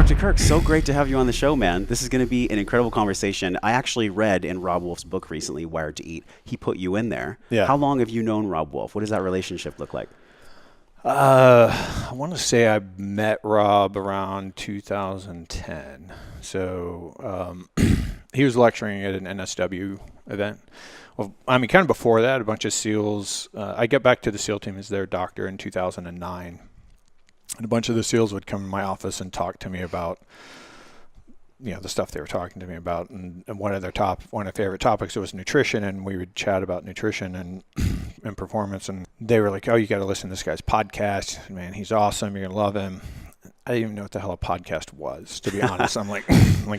Dr. Kirk, so great to have you on the show, man. This is going to be an incredible conversation. I actually read in Rob Wolf's book recently, Wired to Eat, he put you in there. Yeah. How long have you known Rob Wolf? What does that relationship look like? I want to say I met Rob around 2010. So he was lecturing at an NSW event. Well, I mean, kind of before that, a bunch of SEALs. I got back to the SEAL team as their doctor in 2009. And a bunch of the SEALs would come in my office and talk to me about, the stuff they were talking to me about. And one of their favorite topics was nutrition. And we would chat about nutrition and performance. And they were like, oh, you got to listen to this guy's podcast. Man, he's awesome. You're going to love him. I didn't even know what the hell a podcast was, to be honest. I'm like,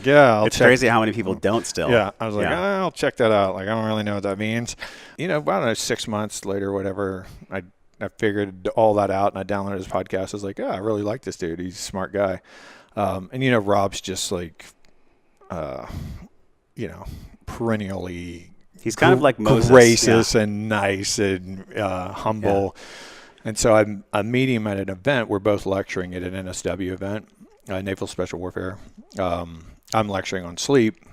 yeah, I'll It's check. crazy how many people don't still. Yeah. I was like, I'll check that out. Like, I don't really know what that means. About 6 months later, whatever, I figured all that out, and I downloaded his podcast. I was like, I really like this dude. He's a smart guy. And Rob's just like, perennially He's kind of like Moses. Gracious and nice and humble. Yeah. And so I'm meeting him at an event. We're both lecturing at an NSW event, Naval Special Warfare. I'm lecturing on sleep.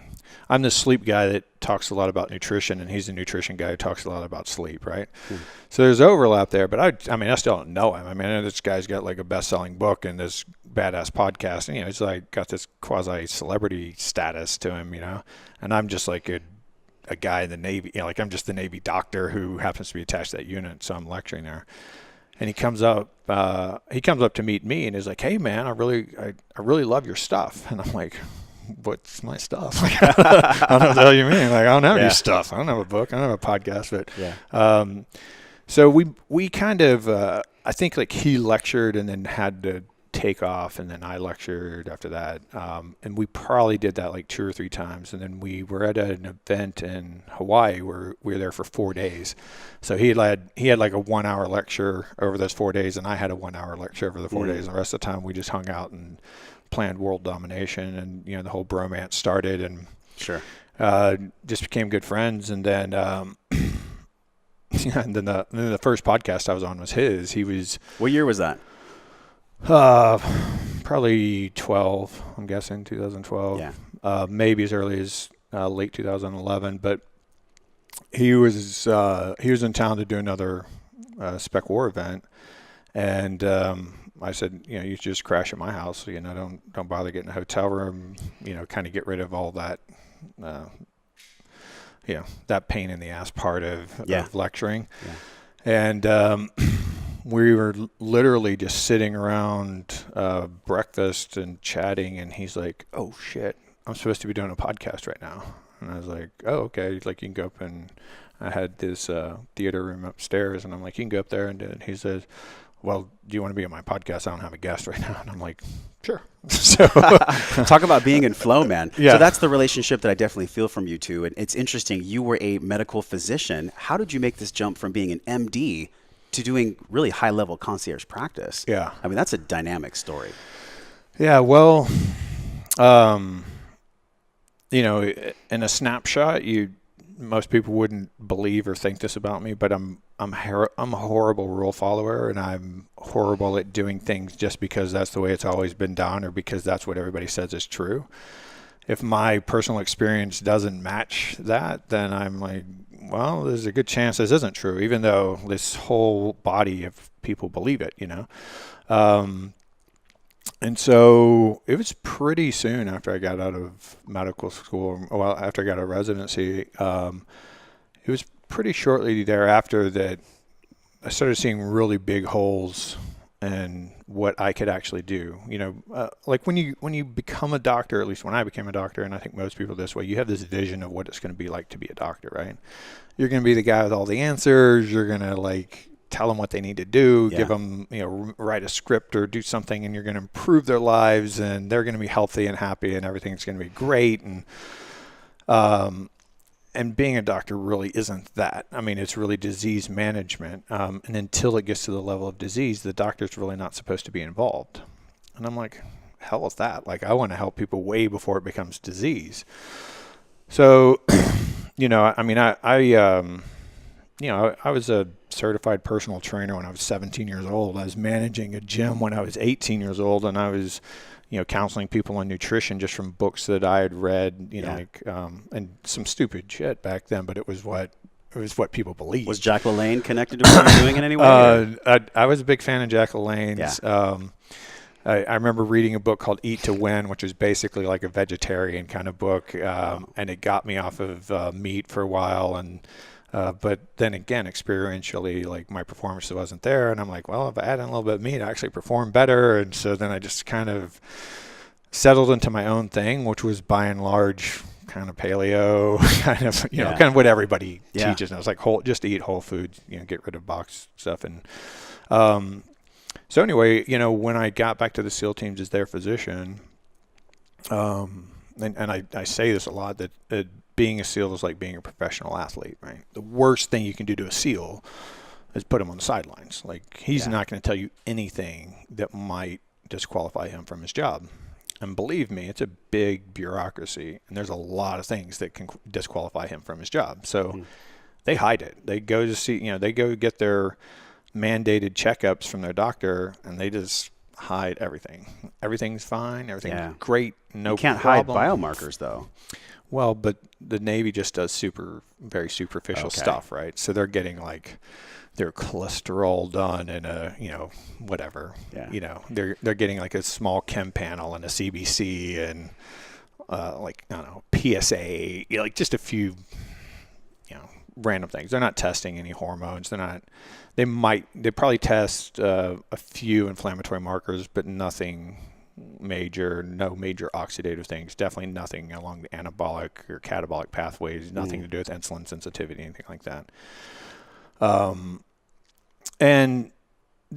I'm the sleep guy that talks a lot about nutrition, and he's the nutrition guy who talks a lot about sleep, right? So there's overlap there, but I still don't know him. I mean, this guy's got like a best-selling book and this badass podcast, and he's like got this quasi-celebrity status to him, and I'm just like a guy in the Navy, like I'm just the Navy doctor who happens to be attached to that unit, so I'm lecturing there. And he comes up to meet me and is like, "Hey man, I really love your stuff." And I'm like, "What's my stuff?" Like, I don't know what the hell you mean. Like, I don't have any stuff. I don't have a book. I don't have a podcast. But so we kind of I think like he lectured and then had to take off, and then I lectured after that. And we probably did that like 2 or 3 times. And then we were at an event in Hawaii where we were there for 4 days. So he had like a 1-hour lecture over those 4 days, and I had a 1-hour lecture over the 4 days. And the rest of the time we just hung out and planned world domination, and the whole bromance started, and just became good friends. And then and then the first podcast I was on was his. What year was that? Probably 12, I'm guessing 2012. Maybe as early as late 2011. But he was in town to do another Spec War event, and I said, you just crash at my house. Don't bother getting a hotel room. Kind of get rid of all that, that pain in the ass part of lecturing. Yeah. And we were literally just sitting around breakfast and chatting, and he's like, "Oh shit, I'm supposed to be doing a podcast right now." And I was like, "Oh, okay." He's like, "You can go up," and I had this theater room upstairs, and I'm like, "You can go up there," and he says, "Well, do you want to be on my podcast? I don't have a guest right now." And I'm like, "Sure." So talk about being in flow, man. Yeah. So that's the relationship that I definitely feel from you two. And it's interesting. You were a medical physician. How did you make this jump from being an MD to doing really high-level concierge practice? Yeah. I mean, that's a dynamic story. Yeah, well, in a snapshot, most people wouldn't believe or think this about me, but I'm a horrible rule follower, and I'm horrible at doing things just because that's the way it's always been done or because that's what everybody says is true. If my personal experience doesn't match that, then I'm like, well, there's a good chance this isn't true, even though this whole body of people believe it, And so it was pretty soon after I got out of medical school, well, after I got a residency, it was pretty shortly thereafter that I started seeing really big holes in what I could actually do. Like when you become a doctor, at least when I became a doctor, and I think most people this way, you have this vision of what it's going to be like to be a doctor, right? You're going to be the guy with all the answers. You're going to tell them what they need to do, give them, write a script or do something, and you're going to improve their lives, and they're going to be healthy and happy, and everything's going to be great. And being a doctor really isn't that. I mean, it's really disease management. And until it gets to the level of disease, the doctor's really not supposed to be involved. And I'm like, hell is that? Like, I want to help people way before it becomes disease. So, I was a certified personal trainer when I was 17 years old. I was managing a gym when I was 18 years old, and I was, counseling people on nutrition just from books that I had read, and some stupid shit back then, but it was what people believed. Was Jack LaLanne connected to what you're doing in any way? I was a big fan of Jack LaLanne's. Yeah. I remember reading a book called Eat to Win, which was basically like a vegetarian kind of book, and it got me off of meat for a while. And but then again, experientially, like my performance wasn't there, and I'm like, well, if I add in a little bit of meat, I actually perform better. And so then I just kind of settled into my own thing, which was by and large kind of paleo, kind of what everybody teaches. And I was like, just eat whole foods, get rid of box stuff. And so anyway, when I got back to the SEAL teams as their physician, and I say this a lot, that being a SEAL is like being a professional athlete, right? The worst thing you can do to a SEAL is put him on the sidelines. Like, he's not going to tell you anything that might disqualify him from his job. And believe me, it's a big bureaucracy, and there's a lot of things that can disqualify him from his job. So they hide it. They go to see, they go get their mandated checkups from their doctor, and they just hide everything. Everything's fine. Everything's great. No problem. You can't hide biomarkers, though. Well, but the Navy just does very superficial stuff, right? So they're getting like their cholesterol done in a, whatever. Yeah. They're getting like a small chem panel and a CBC and like, I don't know, PSA, like just a few, random things. They're not testing any hormones. They probably test a few inflammatory markers, but nothing major, no major oxidative things, definitely nothing along the anabolic or catabolic pathways, nothing to do with insulin sensitivity, anything like that. And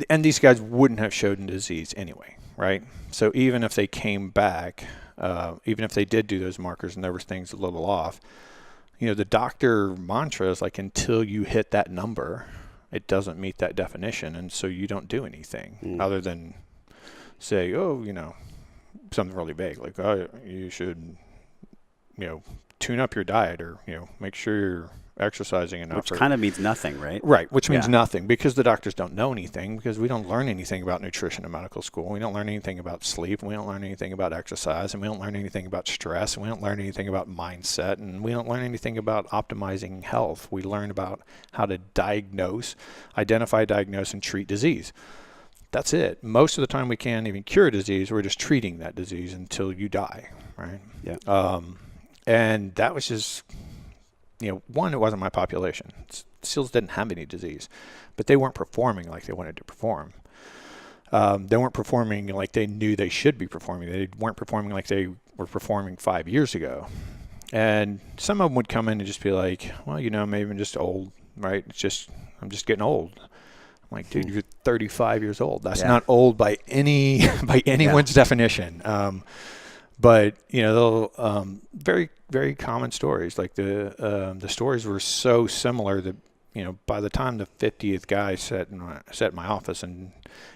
these guys wouldn't have showed disease anyway, right? So even if they came back, even if they did do those markers and there was things a little off, the doctor mantra is like, until you hit that number, it doesn't meet that definition. And so you don't do anything other than say, something really vague, like, oh, you should, tune up your diet, or, make sure you're exercising enough. Which kind of means nothing, right? Right, which means nothing, because the doctors don't know anything, because we don't learn anything about nutrition in medical school. We don't learn anything about sleep. We don't learn anything about exercise, and we don't learn anything about stress, and we don't learn anything about mindset, and we don't learn anything about optimizing health. We learn about how to identify, diagnose, and treat disease. That's it. Most of the time we can't even cure disease. We're just treating that disease until you die, right? Yeah. And that was just, one, it wasn't my population. SEALs didn't have any disease, but they weren't performing like they wanted to perform. They weren't performing like they knew they should be performing. They weren't performing like they were performing 5 years ago. And some of them would come in and just be like, well, maybe I'm just old, right? I'm just getting old. I'm like, dude, you're 35 years old. That's not old by anyone's definition. But they'll very, very common stories. Like the stories were so similar that by the time the 50th guy sat in my office, and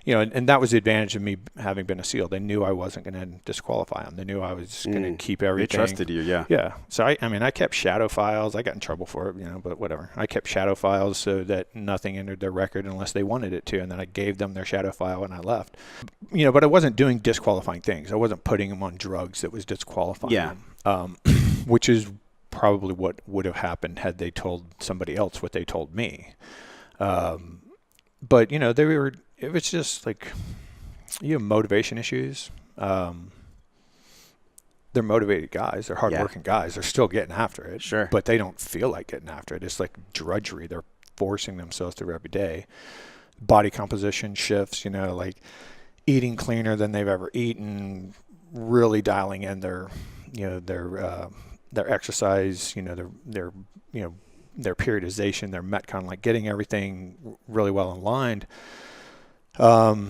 and that was the advantage of me having been a SEAL. They knew I wasn't going to disqualify them. They knew I was going to keep everything. They trusted you, yeah. Yeah. So I kept shadow files. I got in trouble for it, but whatever. I kept shadow files so that nothing entered their record unless they wanted it to, and then I gave them their shadow file and I left. But I wasn't doing disqualifying things. I wasn't putting them on drugs that was disqualifying them. Which is probably what would have happened had they told somebody else what they told me. But it was just like, motivation issues. They're motivated guys. They're hardworking guys. They're still getting after it. Sure. But they don't feel like getting after it. It's like drudgery. They're forcing themselves through every day. Body composition shifts, like eating cleaner than they've ever eaten, really dialing in their exercise, their periodization, their Metcon, like getting everything really well aligned. But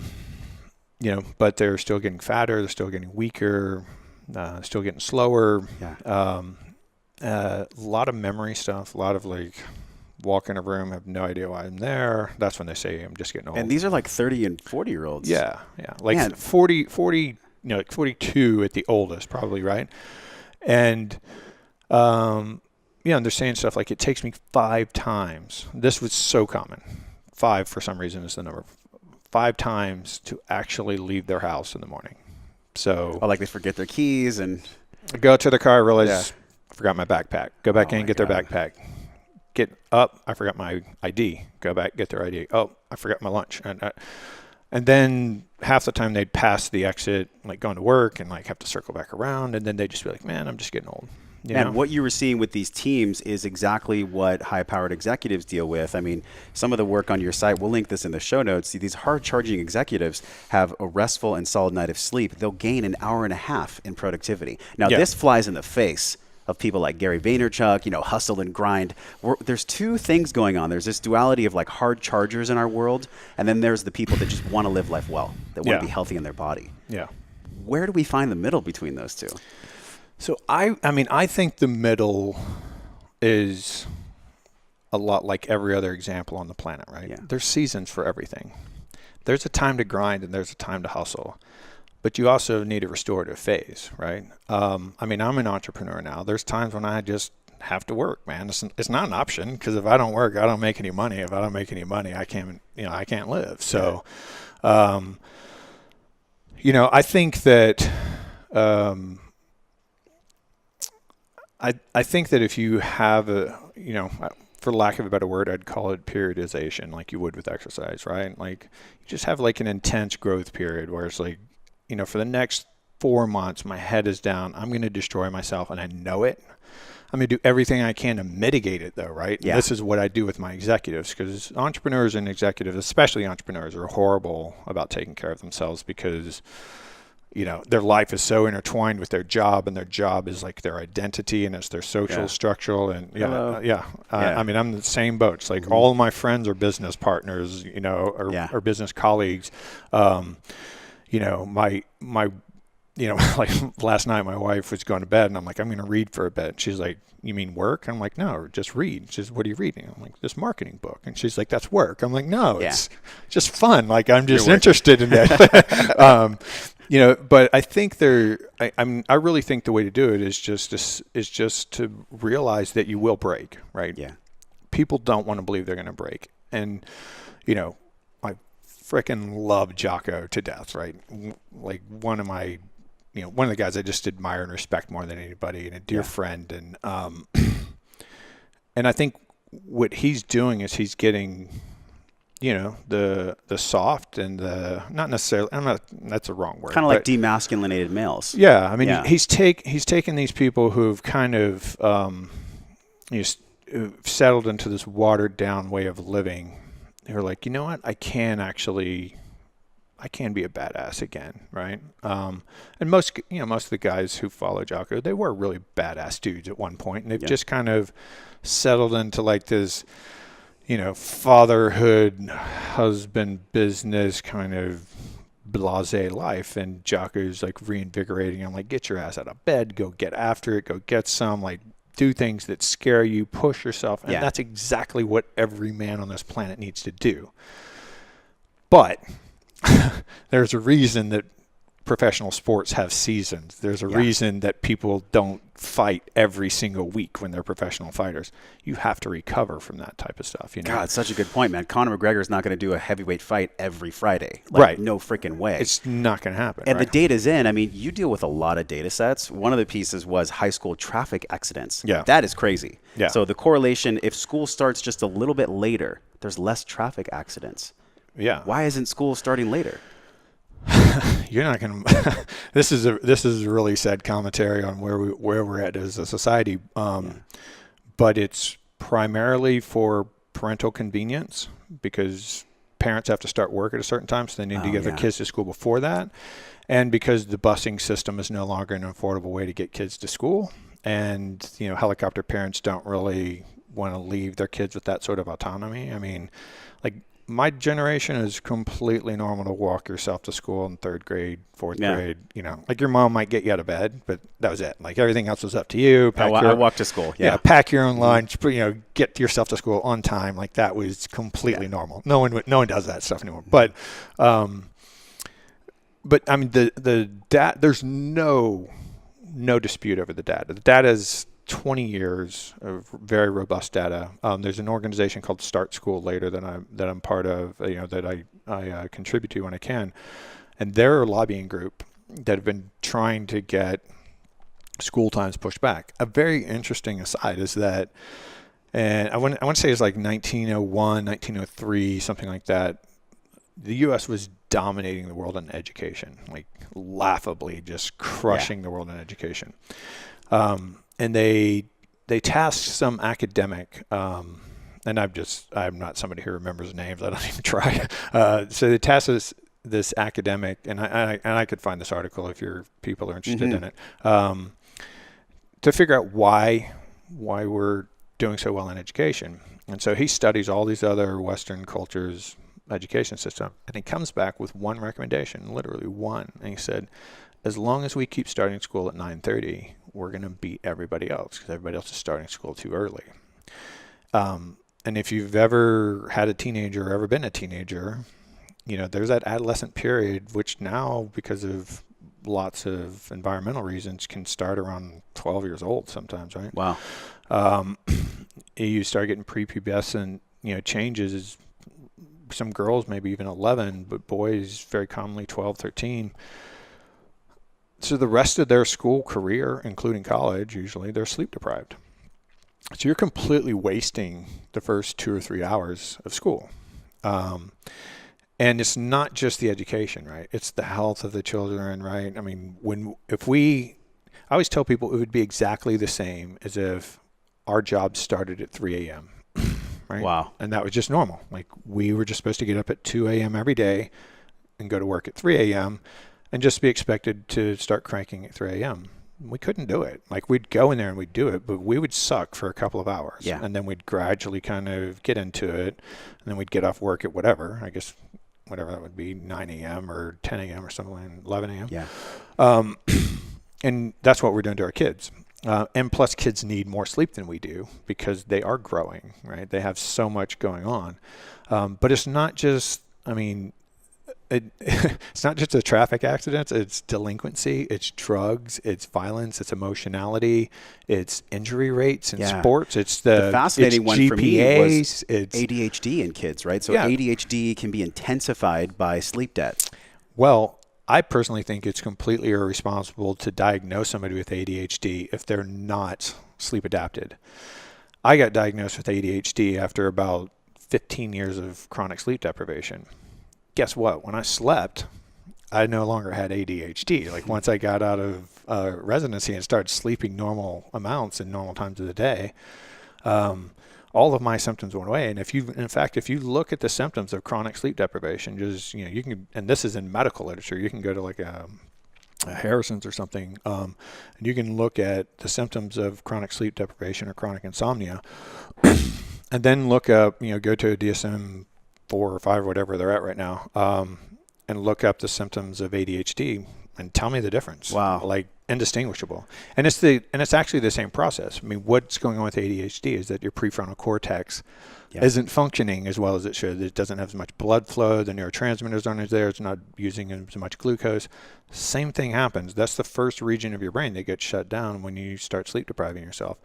they're still getting fatter, they're still getting weaker, still getting slower. Yeah. A lot of memory stuff, a lot of like walk in a room, have no idea why I'm there. That's when they say I'm just getting old. And these are like 30 and 40-year-olds. Yeah. Like 40, like 42 at the oldest, probably, right? And and they're saying stuff like, it takes me 5 times. This was so common. 5 for some reason is the number. 5 times to actually leave their house in the morning. So Oh, like they forget their keys and I go to the car, I realize I forgot my backpack. Go back in, get their God. backpack. Get up, I forgot my ID. Go back, get their ID. Oh, I forgot my lunch. And then half the time they'd pass the exit, like going to work, and like have to circle back around. And then they'd just be like, man, I'm just getting old. And what you were seeing with these teams is exactly what high-powered executives deal with. I mean, some of the work on your site, we'll link this in the show notes. These hard-charging executives have a restful and solid night of sleep. They'll gain an hour and a half in productivity. Now, this flies in the face of people like Gary Vaynerchuk, you know, hustle and grind. There's two things going on. There's this duality of like hard chargers in our world, and then there's the people that just want to live life well, that want to be healthy in their body. Yeah. Where do we find the middle between those two? So I think the middle is a lot like every other example on the planet, right? Yeah. There's seasons for everything. There's a time to grind and there's a time to hustle. But you also need a restorative phase, right? I mean, I'm an entrepreneur now. There's times when I just have to work, man. It's not an option, because if I don't work, I don't make any money. If I don't make any money, I can't live. So, you know, I think that I think that if you have for lack of a better word, I'd call it periodization, like you would with exercise, right? Like you just have like an intense growth period where it's like, you know, for the next 4 months, my head is down. I'm going to destroy myself, and I know it. I'm going to do everything I can to mitigate it, though, right? Yeah. This is what I do with my executives, because entrepreneurs and executives, especially entrepreneurs, are horrible about taking care of themselves, because you know, their life is so intertwined with their job, and their job is like their identity, and it's their social structural. And I mean, I'm in the same boat. It's like all of my friends are business partners, you know, or business colleagues. You know, my you know, like last night my wife was going to bed, and I'm like, I'm going to read for a bit. She's like, you mean work? I'm like, no, just read. She's, what are you reading? I'm like, this marketing book. And she's like, that's work. I'm like, no, it's just fun. Like, I'm just interested in that. You know, but I think I really think the way to do it is just to realize that you will break, right? Yeah. People don't want to believe they're going to break. And, you know, I freaking love Jocko to death, right? Like one of the guys I just admire and respect more than anybody, and a dear friend. And I think what he's doing is he's getting, you know, the soft and the, not necessarily, that's a wrong word. Kind of like demasculinated males. Yeah. I mean, he's taken these people who've kind of, who've settled into this watered down way of living. They're like, you know what? I can be a badass again. Right. And most of the guys who follow Jocko, they were really badass dudes at one point, and they've just kind of settled into like this, you know, fatherhood, husband, business kind of blasé life. And Jocko's like reinvigorating. I'm like, get your ass out of bed, go get after it, go get some, like, do things that scare you, push yourself. And that's exactly what every man on this planet needs to do. But there's a reason that professional sports have seasons. There's a reason that people don't fight every single week when they're professional fighters. You have to recover from that type of stuff. You know? God, such a good point, man. Conor McGregor's not going to do a heavyweight fight every Friday. Like, right. No freaking way. It's not going to happen. And the data's in. I mean, you deal with a lot of data sets. One of the pieces was high school traffic accidents. Yeah. That is crazy. Yeah. So the correlation, if school starts just a little bit later, there's less traffic accidents. Yeah. Why isn't school starting later? You're not going to. This is a really sad commentary on where we're at as a society. But it's primarily for parental convenience, because parents have to start work at a certain time, so they need to get their kids to school before that, and because the busing system is no longer an affordable way to get kids to school, and you know, helicopter parents don't really want to leave their kids with that sort of autonomy. I mean, like, my generation is completely normal to walk yourself to school in 3rd grade, 4th grade. You know, like your mom might get you out of bed, but that was it. Like everything else was up to you. I walked to school. Yeah. Pack your own lunch. You know, get yourself to school on time. Like that was completely normal. No one does that stuff anymore. But I mean, the data. There's no dispute over the data. The data is 20 years of very robust data. There's an organization called Start School Later that I'm part of, you know, that I contribute to when I can, and they're a lobbying group, that have been trying to get school times pushed back. A very interesting aside is that, and I want to say it's like 1901, 1903, something like that. The U.S. was dominating the world in education, like laughably just crushing the world in education. And they tasked some academic, and I'm not somebody who remembers names. I don't even try. So they tasked this academic, and I could find this article if your people are interested in it, to figure out why we're doing so well in education. And so he studies all these other Western cultures' education system, and he comes back with one recommendation, literally one. And he said, as long as we keep starting school at 9:30, we're going to beat everybody else because everybody else is starting school too early. And if you've ever had a teenager or ever been a teenager, there's that adolescent period, which now, because of lots of environmental reasons, can start around 12 years old sometimes, right? Wow. You start getting prepubescent, changes. Some girls maybe even 11, but boys very commonly 12, 13. So the rest of their school career, including college, usually they're sleep deprived. So you're completely wasting the first 2 or 3 hours of school. And it's not just the education, right? It's the health of the children, right? I mean, I always tell people it would be exactly the same as if our job started at 3 a.m., right? Wow. And that was just normal. Like, we were just supposed to get up at 2 a.m. every day and go to work at 3 a.m. and just be expected to start cranking at 3 a.m. We couldn't do it. Like, we'd go in there and we'd do it, but we would suck for a couple of hours. Yeah. And then we'd gradually kind of get into it, and then we'd get off work at whatever that would be, 9 a.m. or 10 a.m. or something, like 11 a.m. Yeah. And that's what we're doing to our kids. And plus, kids need more sleep than we do because they are growing, right? They have so much going on. But it's not just, it's not just the traffic accidents. It's delinquency, it's drugs, it's violence, it's emotionality, it's injury rates in sports. It's the fascinating one GPAs, for me was ADHD in kids, right? So ADHD can be intensified by sleep debt. Well, I personally think it's completely irresponsible to diagnose somebody with ADHD if they're not sleep adapted. I got diagnosed with ADHD after about 15 years of chronic sleep deprivation. Guess what? When I slept, I no longer had ADHD. Like, once I got out of residency and started sleeping normal amounts and normal times of the day, all of my symptoms went away. And if you look at the symptoms of chronic sleep deprivation, just, you can, and this is in medical literature, you can go to like a Harrison's or something, and you can look at the symptoms of chronic sleep deprivation or chronic insomnia, and then look up, go to a DSM 4 or 5, whatever they're at right now, and look up the symptoms of ADHD and tell me the difference. Wow. Like, indistinguishable. And it's actually the same process. I mean, what's going on with ADHD is that your prefrontal cortex isn't functioning as well as it should. It doesn't have as much blood flow. The neurotransmitters aren't as there. It's not using as much glucose. Same thing happens. That's the first region of your brain that gets shut down when you start sleep depriving yourself.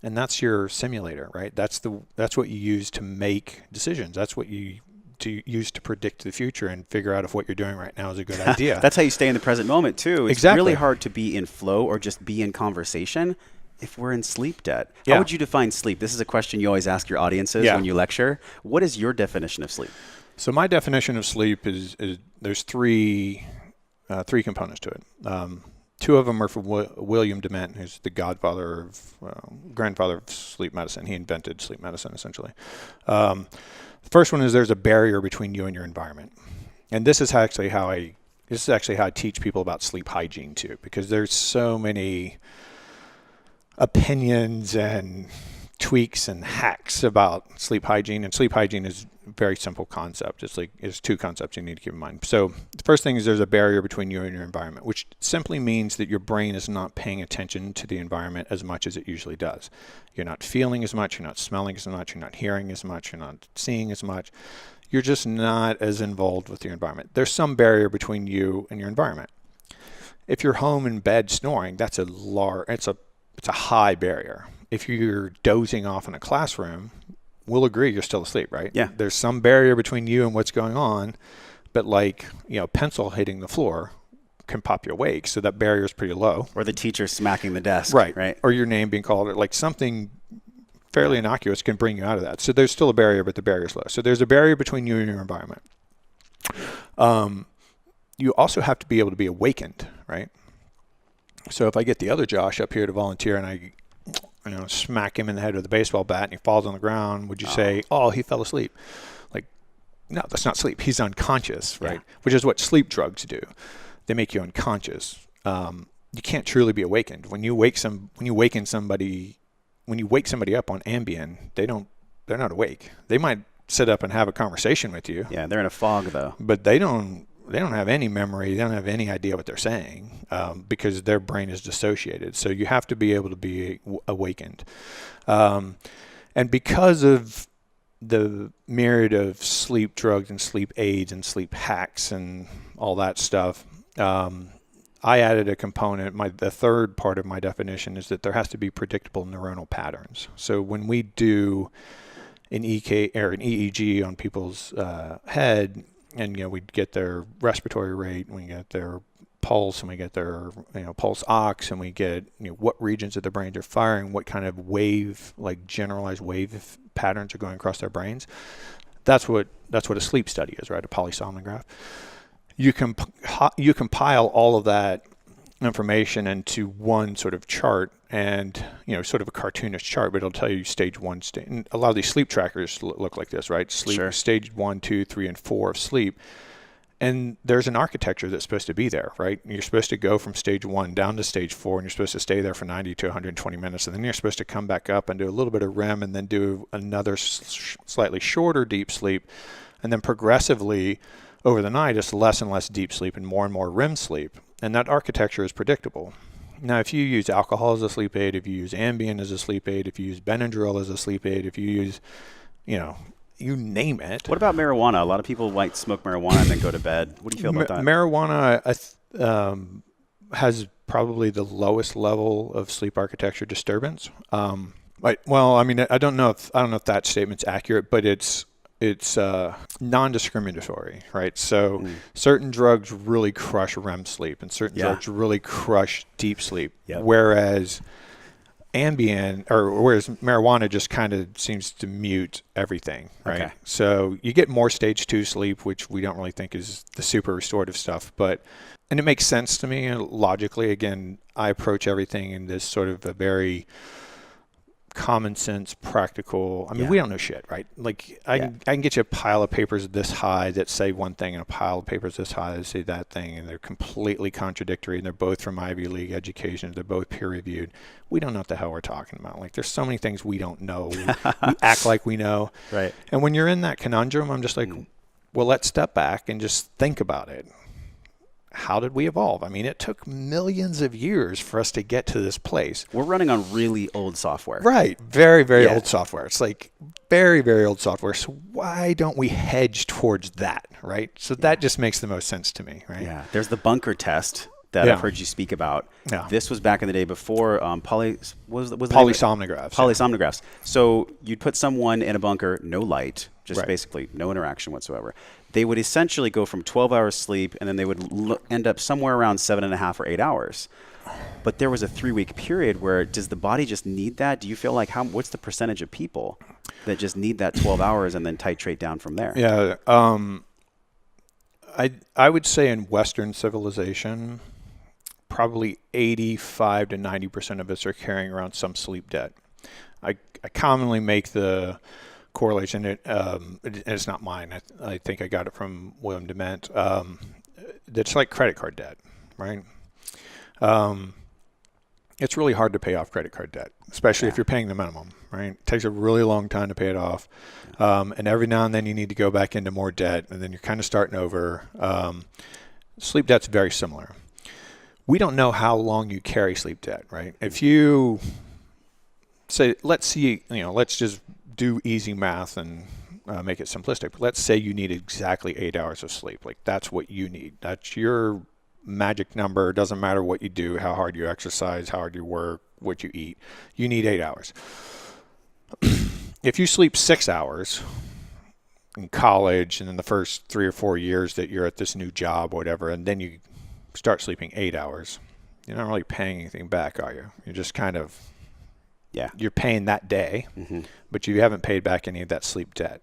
And that's your simulator, right? That's what you use to make decisions. That's what you use to predict the future and figure out if what you're doing right now is a good idea. That's how you stay in the present moment too. It's really hard to be in flow or just be in conversation if we're in sleep debt. How would you define sleep? This is a question you always ask your audiences when you lecture. What is your definition of sleep? So my definition of sleep is there's three components to it. Two of them are from William Dement, who's the grandfather of sleep medicine. He invented sleep medicine, essentially. The first one is there's a barrier between you and your environment. And this is actually how I teach people about sleep hygiene too, because there's so many opinions and tweaks and hacks about sleep hygiene, and sleep hygiene is a very simple concept. It's two concepts you need to keep in mind. So the first thing is there's a barrier between you and your environment, which simply means that your brain is not paying attention to the environment as much as it usually does. You're not feeling as much, you're not smelling as much, you're not hearing as much, you're not seeing as much. You're just not as involved with your environment. There's some barrier between you and your environment. If you're home in bed snoring, it's a high barrier. If you're dozing off in a classroom, we'll agree you're still asleep, right? Yeah. There's some barrier between you and what's going on, but pencil hitting the floor, can pop you awake. So that barrier is pretty low. Or the teacher smacking the desk. Right. Or your name being called, or like something fairly innocuous can bring you out of that. So there's still a barrier, but the barrier is low. So there's a barrier between you and your environment. You also have to be able to be awakened, right? So if I get the other Josh up here to volunteer and I smack him in the head with a baseball bat and he falls on the ground, would you say, oh, he fell asleep? Like, no, that's not sleep. He's unconscious, right? Yeah. Which is what sleep drugs do. They make you unconscious. You can't truly be awakened. When you wake somebody up on Ambien, they're not awake. They might sit up and have a conversation with you. Yeah, they're in a fog though. But they don't have any memory. They don't have any idea what they're saying because their brain is dissociated. So you have to be able to be awakened. And because of the myriad of sleep drugs and sleep aids and sleep hacks and all that stuff, I added a component. The third part of my definition is that there has to be predictable neuronal patterns. So when we do an EEG on people's head, and we get their respiratory rate, and we get their pulse, and we get their pulse ox, and we get what regions of the brains are firing, what kind of wave, like generalized wave patterns are going across their brains. That's what a sleep study is, right? A polysomnograph. You compile all of that information into one sort of chart, and sort of a cartoonish chart, but it'll tell you stage 1, and a lot of these sleep trackers look like this, right? Sleep, sure. Stage 1, 2, 3, and 4 of sleep. And there's an architecture that's supposed to be there, right? You're supposed to go from stage 1 down to stage 4, and you're supposed to stay there for 90 to 120 minutes, and then you're supposed to come back up and do a little bit of REM, and then do another slightly shorter deep sleep, and then progressively over the night, it's less and less deep sleep and more REM sleep. And that architecture is predictable. Now, if you use alcohol as a sleep aid, if you use Ambien as a sleep aid, if you use Benadryl as a sleep aid, if you use, you name it. What about marijuana? A lot of people might smoke marijuana and then go to bed. What do you feel about that? Marijuana has probably the lowest level of sleep architecture disturbance. I don't know if that statement's accurate, but it's non-discriminatory, right? So certain drugs really crush REM sleep, and certain drugs really crush deep sleep. Yep. Whereas marijuana just kind of seems to mute everything, right? Okay. So you get more stage 2 sleep, which we don't really think is the super restorative stuff, and it makes sense to me logically. Again, I approach everything in this sort of a very common sense, practical. We don't know shit, right? Like I can get you a pile of papers this high that say one thing, and a pile of papers this high that say that thing, and they're completely contradictory, and they're both from Ivy League education. They're both peer reviewed. We don't know what the hell we're talking about. Like, there's so many things we don't know. We act like we know. Right. And when you're in that conundrum, I'm just like, well, let's step back and just think about it. How did we evolve? It took millions of years for us to get to this place. We're running on really old software. Right. Very, very old software. It's like very, very old software. So why don't we hedge towards that, right? So that just makes the most sense to me, right? Yeah. There's the bunker test that I've heard you speak about. Yeah. This was back in the day before polysomnographs. Polysomnographs. So you'd put someone in a bunker, no light, just basically no interaction whatsoever. They would essentially go from 12 hours sleep, and then they would end up somewhere around 7.5 or 8 hours. But there was a 3-week period where, does the body just need that? Do you feel like what's the percentage of people that just need that 12 hours and then titrate down from there? Yeah. I would say in Western civilization, probably 85 to 90% of us are carrying around some sleep debt. I commonly make the correlation. It's not mine. I think I got it from William Dement. It's like credit card debt, right? It's really hard to pay off credit card debt, especially if you're paying the minimum, right? It takes a really long time to pay it off. And every now and then you need to go back into more debt, and then you're kind of starting over. Sleep debt's very similar. We don't know how long you carry sleep debt, right? If you say, let's just do easy math and make it simplistic. But let's say you need exactly 8 hours of sleep. Like, that's what you need. That's your magic number. It doesn't matter what you do, how hard you exercise, how hard you work, what you eat. You need 8 hours. If you sleep 6 hours in college and in the first 3 or 4 years that you're at this new job or whatever, and then you start sleeping 8 hours, you're not really paying anything back, are you? You're just kind of, you're paying that day, but you haven't paid back any of that sleep debt.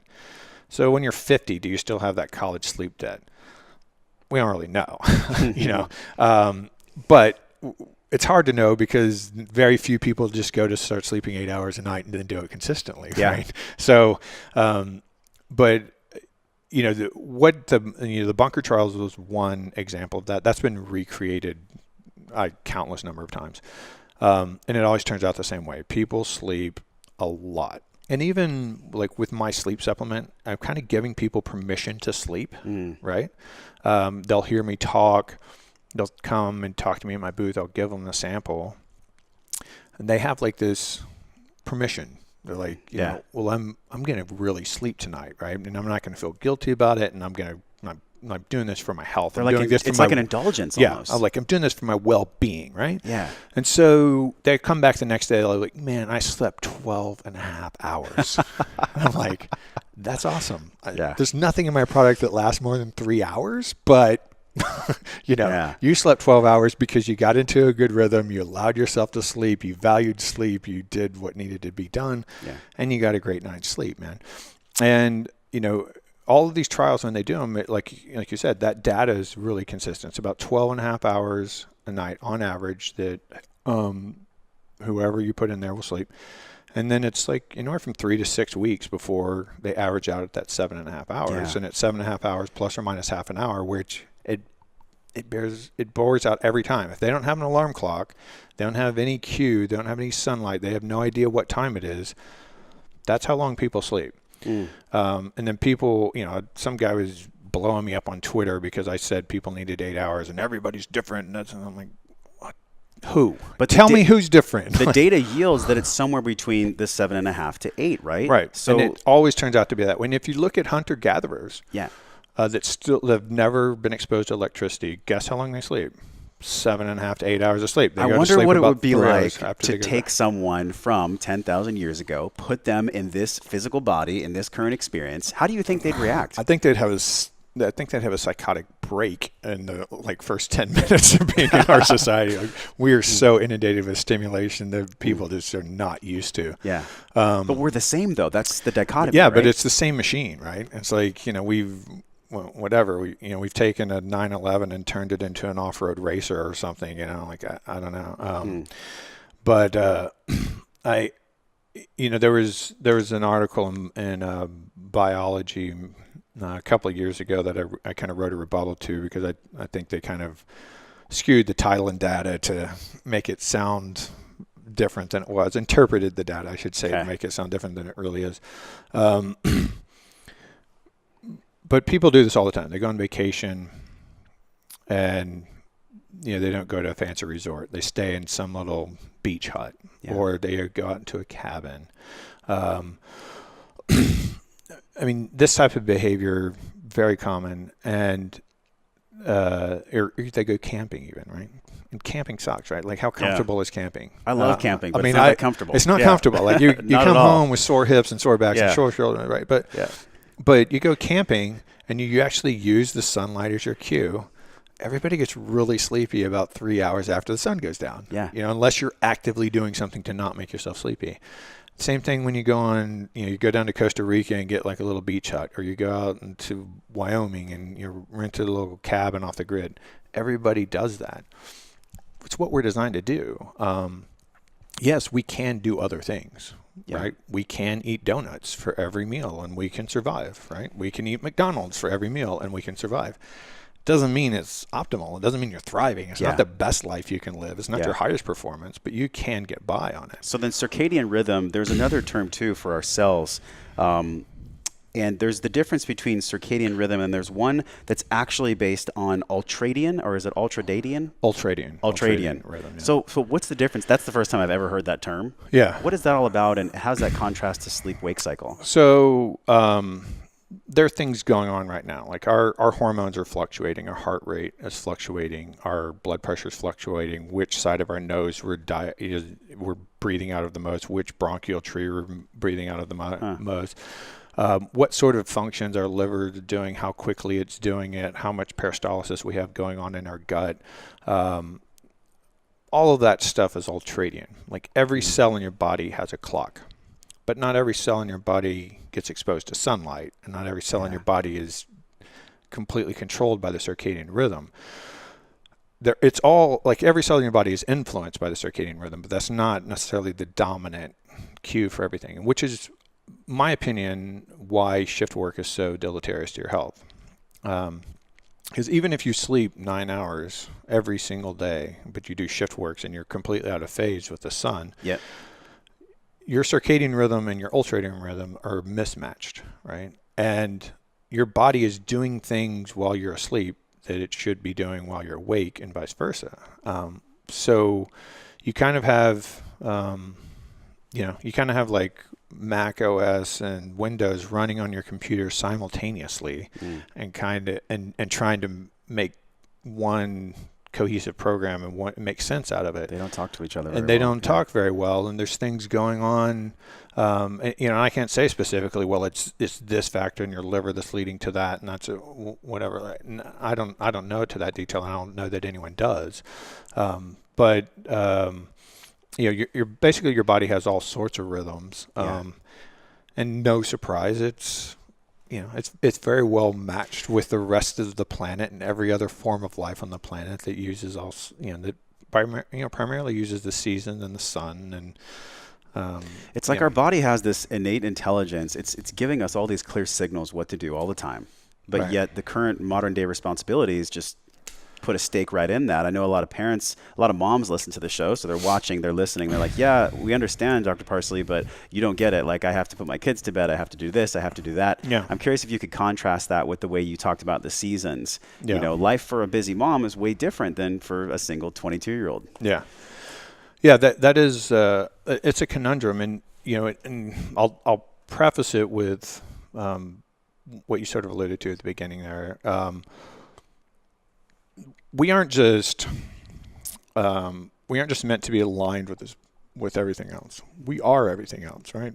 So when you're 50, do you still have that college sleep debt? We don't really know, but it's hard to know because very few people just go to start sleeping 8 hours a night and then do it consistently, right? So, but the bunker trials was one example of that. That's been recreated a countless number of times, and it always turns out the same way. People sleep a lot. And even like with my sleep supplement, I'm kind of giving people permission to sleep, right? They'll hear me talk. They'll come and talk to me at my booth. I'll give them the sample. And they have like this permission. They're like, you know, well, I'm going to really sleep tonight, right? And I'm not going to feel guilty about it. And I'm doing this for my health. It's like an indulgence almost. I'm doing this for my well-being, right? Yeah. And so they come back the next day, they're like, man, I slept 12 and a half hours. And I'm like, that's awesome. There's nothing in my product that lasts more than 3 hours, but you slept 12 hours because you got into a good rhythm, you allowed yourself to sleep, you valued sleep, you did what needed to be done, and you got a great night's sleep, man. And, all of these trials, when they do them, like you said, that data is really consistent. It's about 12 and a half hours a night on average that whoever you put in there will sleep. And then it's like anywhere from 3 to 6 weeks before they average out at that 7.5 hours. And at 7.5 hours plus or minus half an hour, which it bores out every time. If they don't have an alarm clock, they don't have any cue, they don't have any sunlight, they have no idea what time it is, that's how long people sleep. And then people, some guy was blowing me up on Twitter because I said people needed 8 hours and everybody's different. And I'm like, what? Who? But tell me who's different. The data yields that it's somewhere between the 7.5 to 8, right? Right. So and it always turns out to be that. When if you look at hunter-gatherers that have never been exposed to electricity, guess how long they sleep? 7.5 to 8 hours of sleep. I wonder what it would be like to take someone from 10,000 years ago, put them in this physical body, in this current experience. How do you think they'd react? I think they'd have a psychotic break in the first 10 minutes of being in our society. We are so inundated with stimulation that people just are not used to. Yeah. But we're the same though. That's the dichotomy. Yeah, right? but it's the same machine, right? It's like, we've taken a 911 and turned it into an off-road racer or something, I don't know. But there was an article in Biology a couple of years ago that I kind of wrote a rebuttal to because I think they kind of skewed the title and data to make it sound different than it was, interpreted the data, I should say, to make it sound different than it really is. But people do this all the time. They go on vacation and, they don't go to a fancy resort. They stay in some little beach hut or they go out into a cabin. This type of behavior, very common. And or they go camping even, right? And camping sucks, right? Like how comfortable is camping? I love camping, but it's not that comfortable. It's not comfortable. Like you come home with sore hips and sore backs and sore shoulders, right? But you go camping and you actually use the sunlight as your cue. Everybody gets really sleepy about 3 hours after the sun goes down. Yeah. Unless you're actively doing something to not make yourself sleepy. Same thing when you go on, you go down to Costa Rica and get like a little beach hut, or you go out into Wyoming and you rent a little cabin off the grid. Everybody does that. It's what we're designed to do. Yes, we can do other things. Right? We can eat donuts for every meal and we can survive, right? We can eat McDonald's for every meal and we can survive. Doesn't mean it's optimal. It doesn't mean you're thriving. It's not the best life you can live. It's not your highest performance, but you can get by on it. So then circadian rhythm, there's another term too for our cells. And there's the difference between circadian rhythm and there's one that's actually based on ultradian, or is it ultradian? Ultradian rhythm. Yeah. So what's the difference? That's the first time I've ever heard that term. Yeah. What is that all about, and how does that contrast to sleep-wake cycle? So there are things going on right now. Like our hormones are fluctuating, our heart rate is fluctuating, our blood pressure is fluctuating, which side of our nose we're breathing out of the most, which bronchial tree we're breathing out of the most. what sort of functions our liver is doing, how quickly it's doing it, how much peristalsis we have going on in our gut. All of that stuff is ultradian. Like every cell in your body has a clock, but not every cell in your body gets exposed to sunlight, and not every cell in your body is completely controlled by the circadian rhythm. It's all like every cell in your body is influenced by the circadian rhythm, but that's not necessarily the dominant cue for everything, which is, my opinion, why shift work is so deleterious to your health. Because even if you sleep 9 hours every single day, but you do shift works and you're completely out of phase with the sun, your circadian rhythm and your ultradian rhythm are mismatched, right? And your body is doing things while you're asleep that it should be doing while you're awake, and vice versa. So you kind of have, like Mac OS and Windows running on your computer simultaneously, and trying to make one cohesive program and make sense out of it. They don't talk to each other. And they don't talk very well. And there's things going on. I can't say specifically, well, it's this factor in your liver that's leading to that, and that's whatever. I don't know to that detail. I don't know that anyone does. But you're basically, your body has all sorts of rhythms, and no surprise, it's very well matched with the rest of the planet and every other form of life on the planet that uses primarily uses the season and the sun. And it's like our body has this innate intelligence. It's giving us all these clear signals what to do all the time, but yet the current modern day responsibilities just put a stake right in that. I know a lot of parents, a lot of moms listen to the show, so they're watching, they're listening, they're like, yeah, we understand, Dr. Parsley, but you don't get it. Like, I have to put my kids to bed, I have to do this, I have to do that. I'm curious if you could contrast that with the way you talked about the seasons. Life for a busy mom is way different than for a single 22-year-old. That is it's a conundrum, and and I'll preface it with what you sort of alluded to at the beginning there. We aren't just meant to be aligned with everything else. We are everything else, right?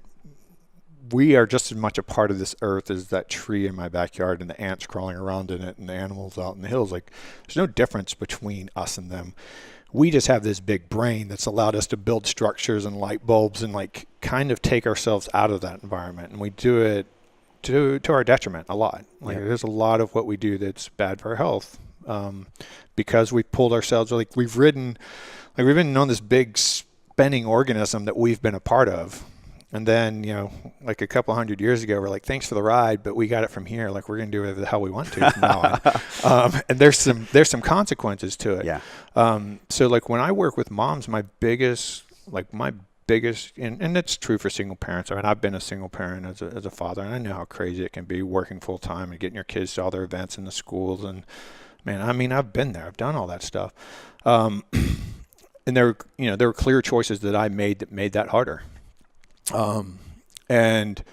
We are just as much a part of this earth as that tree in my backyard and the ants crawling around in it and the animals out in the hills. Like, there's no difference between us and them. We just have this big brain that's allowed us to build structures and light bulbs and like kind of take ourselves out of that environment, and we do it to our detriment a lot. Like, there's a lot of what we do that's bad for our health. Because we've pulled ourselves, like we've been on this big spinning organism that we've been a part of. And then, like a couple 100 years ago, we're like, thanks for the ride, but we got it from here. Like, we're going to do whatever the hell we want to from now on. And there's some consequences to it. So like when I work with moms, my biggest, and it's true for single parents. I mean, I've been a single parent as a father, and I know how crazy it can be working full time and getting your kids to all their events in the schools. And man, I mean, I've been there. I've done all that stuff. And there were clear choices that I made that harder. And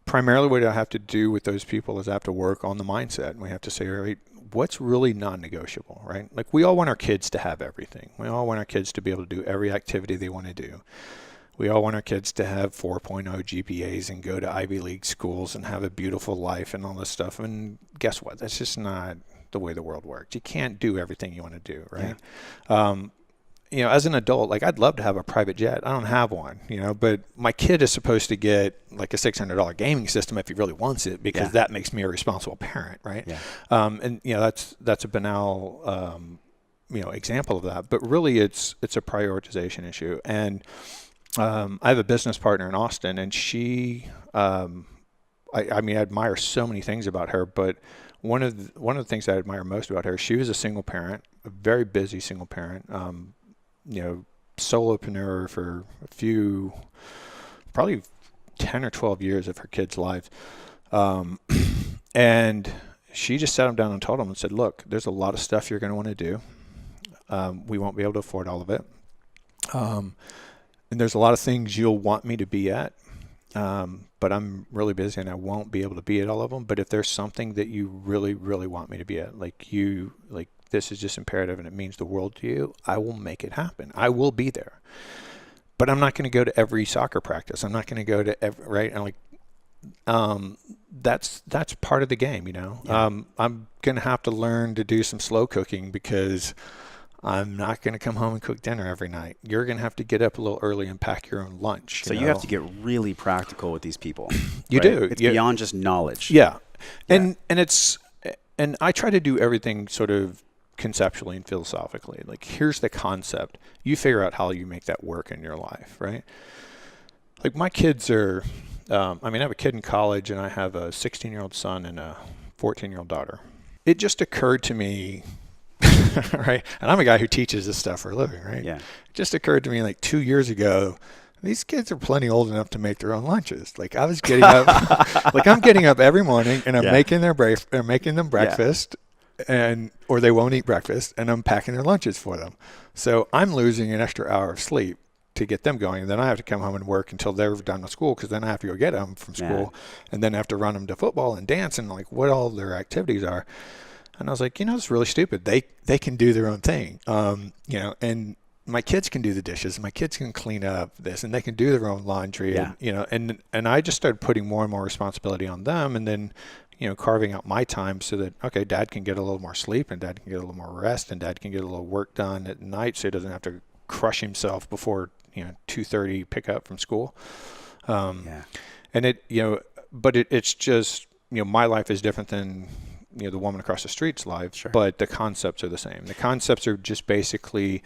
primarily what I have to do with those people is I have to work on the mindset. And we have to say, all right, what's really non-negotiable, right? Like, we all want our kids to have everything. We all want our kids to be able to do every activity they want to do. We all want our kids to have 4.0 GPAs and go to Ivy League schools and have a beautiful life and all this stuff. And guess what? That's just not the way the world works. You can't do everything you want to do, right? As an adult, like, I'd love to have a private jet. I don't have one, but my kid is supposed to get like a $600 gaming system if he really wants it, because that makes me a responsible parent, right? And that's a banal example of that, but really it's a prioritization issue. And I have a business partner in Austin, and she I admire so many things about her, but one of the things I admire most about her, she was a single parent, a very busy single parent, solopreneur for probably 10 or 12 years of her kids' lives. And she just sat them down and told them and said, look, there's a lot of stuff you're going to want to do. We won't be able to afford all of it. And there's a lot of things you'll want me to be at. But I'm really busy and I won't be able to be at all of them. But if there's something that you really, really want me to be at, like this is just imperative and it means the world to you, I will make it happen. I will be there. But I'm not going to go to every soccer practice. I'm not going to go to every, right? And that's part of the game, you know. I'm going to have to learn to do some slow cooking because I'm not going to come home and cook dinner every night. You're going to have to get up a little early and pack your own lunch. So you have to get really practical with these people. You right? do. It's beyond just knowledge. Yeah. And I try to do everything sort of conceptually and philosophically. Like, here's the concept. You figure out how you make that work in your life, right? Like, my kids are, I have a kid in college, and I have a 16-year-old son and a 14-year-old daughter. It just occurred to me, right? And I'm a guy who teaches this stuff for a living, right? Yeah. It just occurred to me like 2 years ago, these kids are plenty old enough to make their own lunches. Like, I was getting up, like, I'm getting up every morning and I'm making making them breakfast, or they won't eat breakfast, and I'm packing their lunches for them. So I'm losing an extra hour of sleep to get them going. And then I have to come home and work until they're done with school, because then I have to go get them from school, and then I have to run them to football and dance and like what all their activities are. And I was like, it's really stupid. They can do their own thing, and my kids can do the dishes. My kids can clean up this, and they can do their own laundry. And I just started putting more and more responsibility on them, and then, carving out my time so that, okay, dad can get a little more sleep, and dad can get a little more rest, and dad can get a little work done at night, so he doesn't have to crush himself before 2:30 pick up from school. And it's just, my life is different than the woman across the street's life, but the concepts are the same. The concepts are just basically,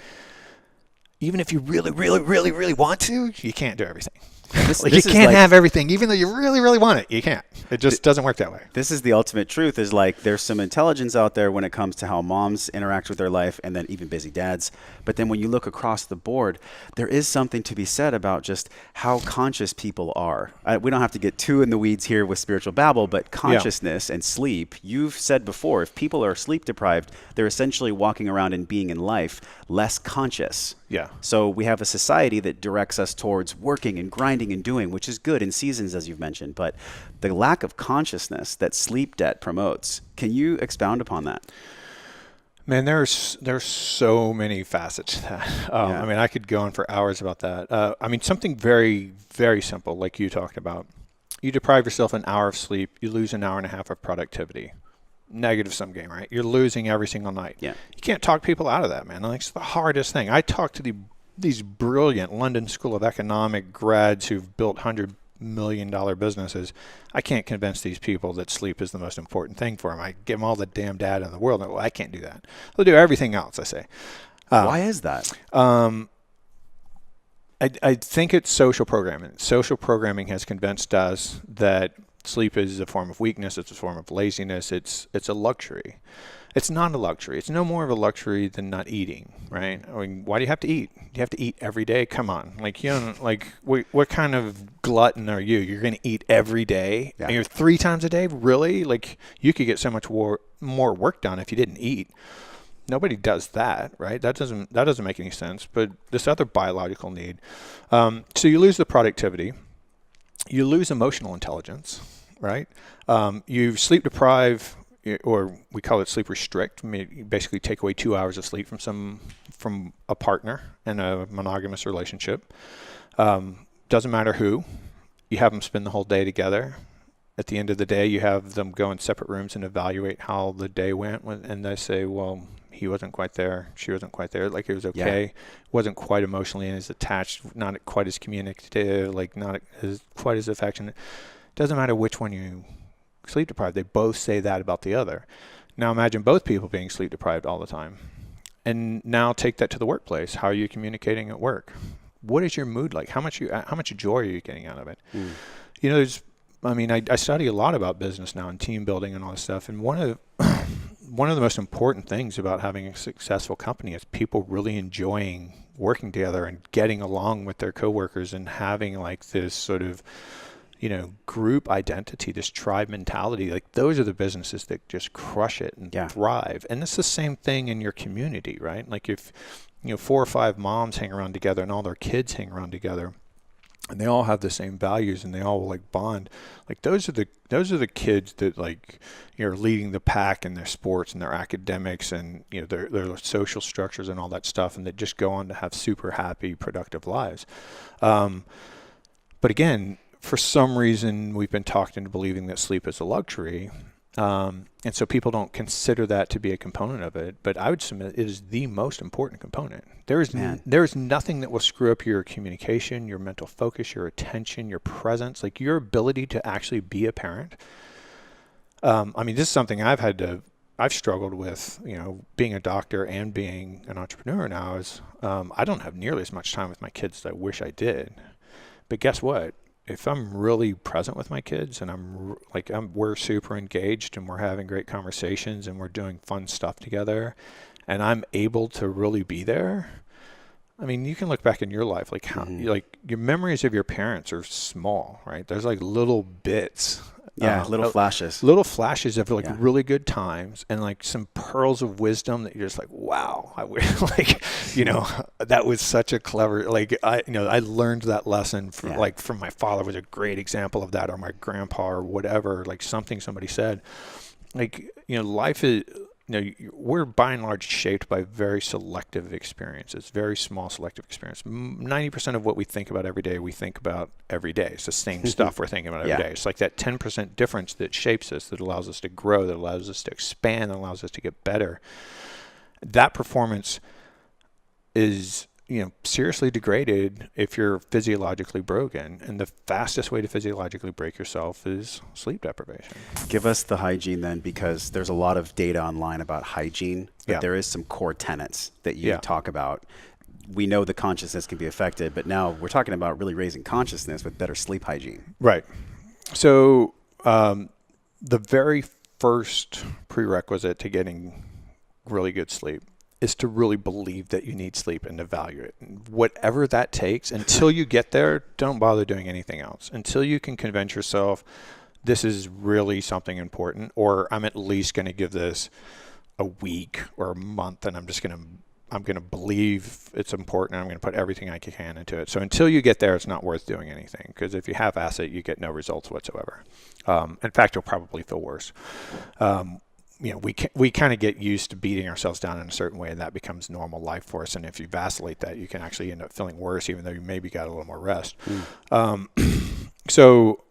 even if you really, really, really, really want to, you can't do everything. You can't have everything, even though you really, really want it. You can't. It just doesn't work that way. This is the ultimate truth, is like, there's some intelligence out there when it comes to how moms interact with their life, and then even busy dads. But then when you look across the board, there is something to be said about just how conscious people are. We don't have to get too in the weeds here with spiritual babble, but consciousness and sleep, you've said before, if people are sleep deprived, they're essentially walking around and being in life less conscious. Yeah. So we have a society that directs us towards working and grinding and doing, which is good in seasons, as you've mentioned, but the lack of consciousness that sleep debt promotes. Can you expound upon that? Man, there's so many facets to that. I could go on for hours about that. Something very, very simple, like you talked about. You deprive yourself an hour of sleep, you lose an hour and a half of productivity. Negative sum game, right? You're losing every single night. Yeah. You can't talk people out of that, man. Like, it's the hardest thing. I talk to these brilliant London School of Economic grads who've built $100 million businesses. I can't convince these people that sleep is the most important thing for them. I give them all the damn data in the world. Well, I can't do that. They'll do everything else, I say. Why is that? I think it's social programming. Social programming has convinced us that sleep is a form of weakness. It's a form of laziness. It's a luxury. It's not a luxury. It's no more of a luxury than not eating, right? I mean, why do you have to eat? You have to eat every day? Come on. What kind of glutton are you? You're going to eat every day? Yeah. And you're 3 times a day? Really? Like, you could get so much more work done if you didn't eat. Nobody does that, right? That doesn't make any sense. But this other biological need. So you lose the productivity. You lose emotional intelligence, right? You sleep deprive, or we call it sleep restrict. You basically take away 2 hours of sleep from a partner in a monogamous relationship. Doesn't matter who. You have them spend the whole day together. At the end of the day, you have them go in separate rooms and evaluate how the day went. And they say, well, he wasn't quite there. She wasn't quite there. Like, it was okay. Yeah. Wasn't quite emotionally as attached. Not quite as communicative. Like, not as quite as affectionate. Doesn't matter which one you sleep deprived. They both say that about the other. Now imagine both people being sleep deprived all the time. And now take that to the workplace. How are you communicating at work? What is your mood like? How much joy are you getting out of it? I study a lot about business now and team building and all this stuff. And one of the most important things about having a successful company is people really enjoying working together and getting along with their coworkers and having like this sort of, group identity, this tribe mentality. Like, those are the businesses that just crush it and thrive. And it's the same thing in your community, right? Like, if 4 or 5 moms hang around together and all their kids hang around together, and they all have the same values and they all like bond, like, those are the kids that, like, are leading the pack in their sports and their academics and their social structures and all that stuff, and that just go on to have super happy, productive lives. But again, for some reason, we've been talked into believing that sleep is a luxury. And so people don't consider that to be a component of it. But I would submit it is the most important component. There is nothing that will screw up your communication, your mental focus, your attention, your presence, like your ability to actually be a parent. I mean, this is something I've struggled with, being a doctor and being an entrepreneur now is I don't have nearly as much time with my kids as I wish I did. But guess what? If I'm really present with my kids and we're super engaged and we're having great conversations and we're doing fun stuff together and I'm able to really be there, I mean, you can look back in your life, like how, like your memories of your parents are small, right? There's like little bits. Little flashes. Little flashes of really good times and like some pearls of wisdom that you're just like, wow, I wish, that was such a clever, I learned that lesson from my father was a great example of that, or my grandpa or whatever, like something somebody said. Like, life is, we're by and large shaped by very selective experiences, very small selective experience. 90% of what we think about every day, we think about every day. It's the same stuff we're thinking about every day. It's like that 10% difference that shapes us, that allows us to grow, that allows us to expand, that allows us to get better. That performance is, seriously degraded if you're physiologically broken. And the fastest way to physiologically break yourself is sleep deprivation. Give us the hygiene then, because there's a lot of data online about hygiene, but there is some core tenets that you talk about. We know the consciousness can be affected, but now we're talking about really raising consciousness with better sleep hygiene. Right. So the very first prerequisite to getting really good sleep is to really believe that you need sleep and to value it. And whatever that takes, until you get there, don't bother doing anything else. Until you can convince yourself this is really something important, or I'm at least going to give this a week or a month, and I'm going to believe it's important, and I'm going to put everything I can into it. So until you get there, it's not worth doing anything, because if you half-ass it, you get no results whatsoever. In fact, you'll probably feel worse. We kind of get used to beating ourselves down in a certain way, and that becomes normal life for us. And if you vacillate that, you can actually end up feeling worse, even though you maybe got a little more rest. So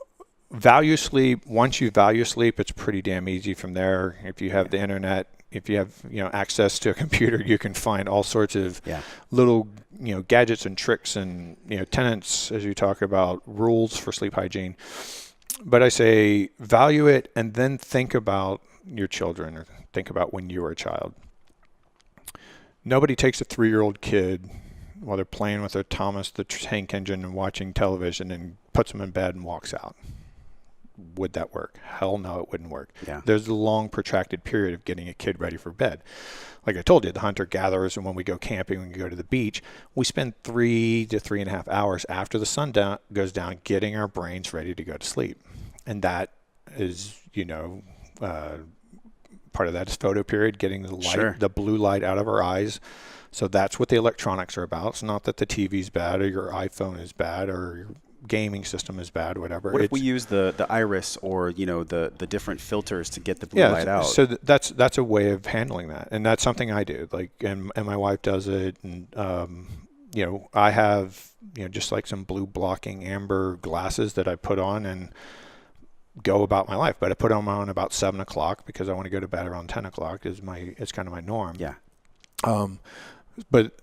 value sleep. Once you value sleep, it's pretty damn easy from there. If you have the internet, if you have access to a computer, you can find all sorts of little gadgets and tricks and tenets, as you talk about, rules for sleep hygiene. But I say value it, and then think about your children, or think about when you were a child. Nobody takes a 3-year-old kid while they're playing with their Thomas the Tank Engine and watching television and puts them in bed and walks out. Would that work? Hell no, it wouldn't work. There's a long protracted period of getting a kid ready for bed. Like I told you, the hunter-gatherers, and when we go camping, when we go to the beach, we spend 3 to 3.5 hours after the sun goes down getting our brains ready to go to sleep. And that is, part of that is photo period, getting the light, the blue light out of our eyes. So that's what the electronics are about. It's not that the TV's bad, or your iPhone is bad, or your gaming system is bad, whatever. What if we use the iris, or the different filters to get the blue light out? So that's a way of handling that, and that's something I do. Like, and my wife does it, and I have just like some blue blocking amber glasses that I put on and go about my life. But I put them on about 7 o'clock because I want to go to bed around 10 o'clock it's kind of my norm. But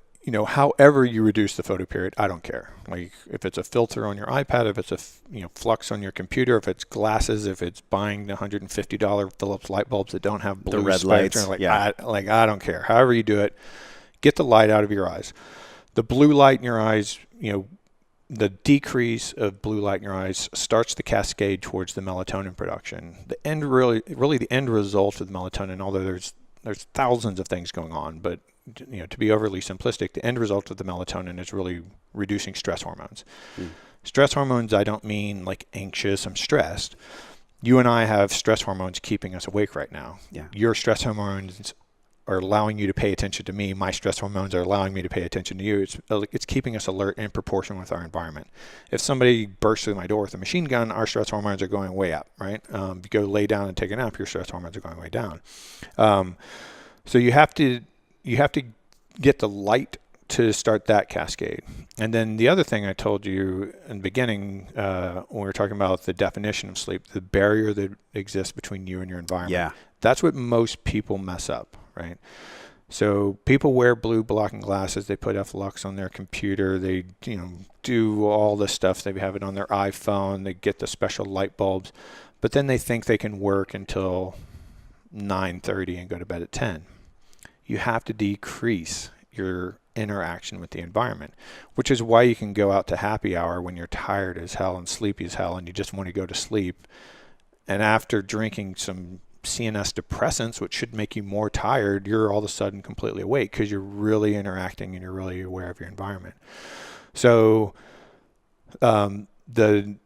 however you reduce the photo period, I don't care. Like if it's a filter on your iPad, if it's a flux on your computer, if it's glasses, if it's buying the $150 Philips light bulbs that don't have blue, the red spectrum, lights, I don't care. However you do it, get the light out of your eyes. The blue light in your eyes, the decrease of blue light in your eyes starts the cascade towards the melatonin production. The end really the end result of the melatonin, although there's thousands of things going on, but to be overly simplistic, the end result of the melatonin is really reducing stress hormones. Stress hormones, I don't mean like anxious, I'm stressed. You and I have stress hormones keeping us awake right now. Your stress hormones are allowing you to pay attention to me. My stress hormones are allowing me to pay attention to you. It's keeping us alert in proportion with our environment. If somebody bursts through my door with a machine gun, our stress hormones are going way up, right? If you go lay down and take a nap, your stress hormones are going way down. So you have to get the light to start that cascade. And then the other thing I told you in the beginning, when we were talking about the definition of sleep, the barrier that exists between you and your environment. Yeah. That's what most people mess up, right? So people wear blue blocking glasses. They put F-Lux on their computer. They, do all this stuff. They have it on their iPhone. They get the special light bulbs. But then they think they can work until 9:30 and go to bed at 10. You have to decrease your interaction with the environment, which is why you can go out to happy hour when you're tired as hell and sleepy as hell and you just want to go to sleep. And after drinking some CNS depressants, which should make you more tired, you're all of a sudden completely awake because you're really interacting and you're really aware of your environment. So the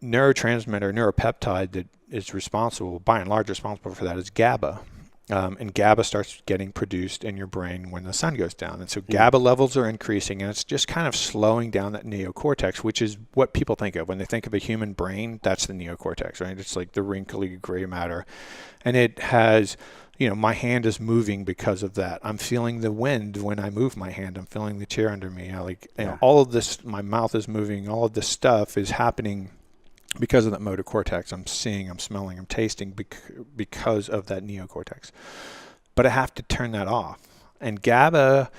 neurotransmitter, neuropeptide that is responsible, by and large responsible for that, is GABA. And GABA starts getting produced in your brain when the sun goes down. And so GABA levels are increasing, and it's just kind of slowing down that neocortex, which is what people think of. When they think of a human brain, that's the neocortex, right? It's like the wrinkly gray matter. And it has, my hand is moving because of that. I'm feeling the wind when I move my hand. I'm feeling the chair under me. All of this, my mouth is moving. All of this stuff is happening because of that motor cortex. I'm seeing, I'm smelling, I'm tasting because of that neocortex. But I have to turn that off. And GABA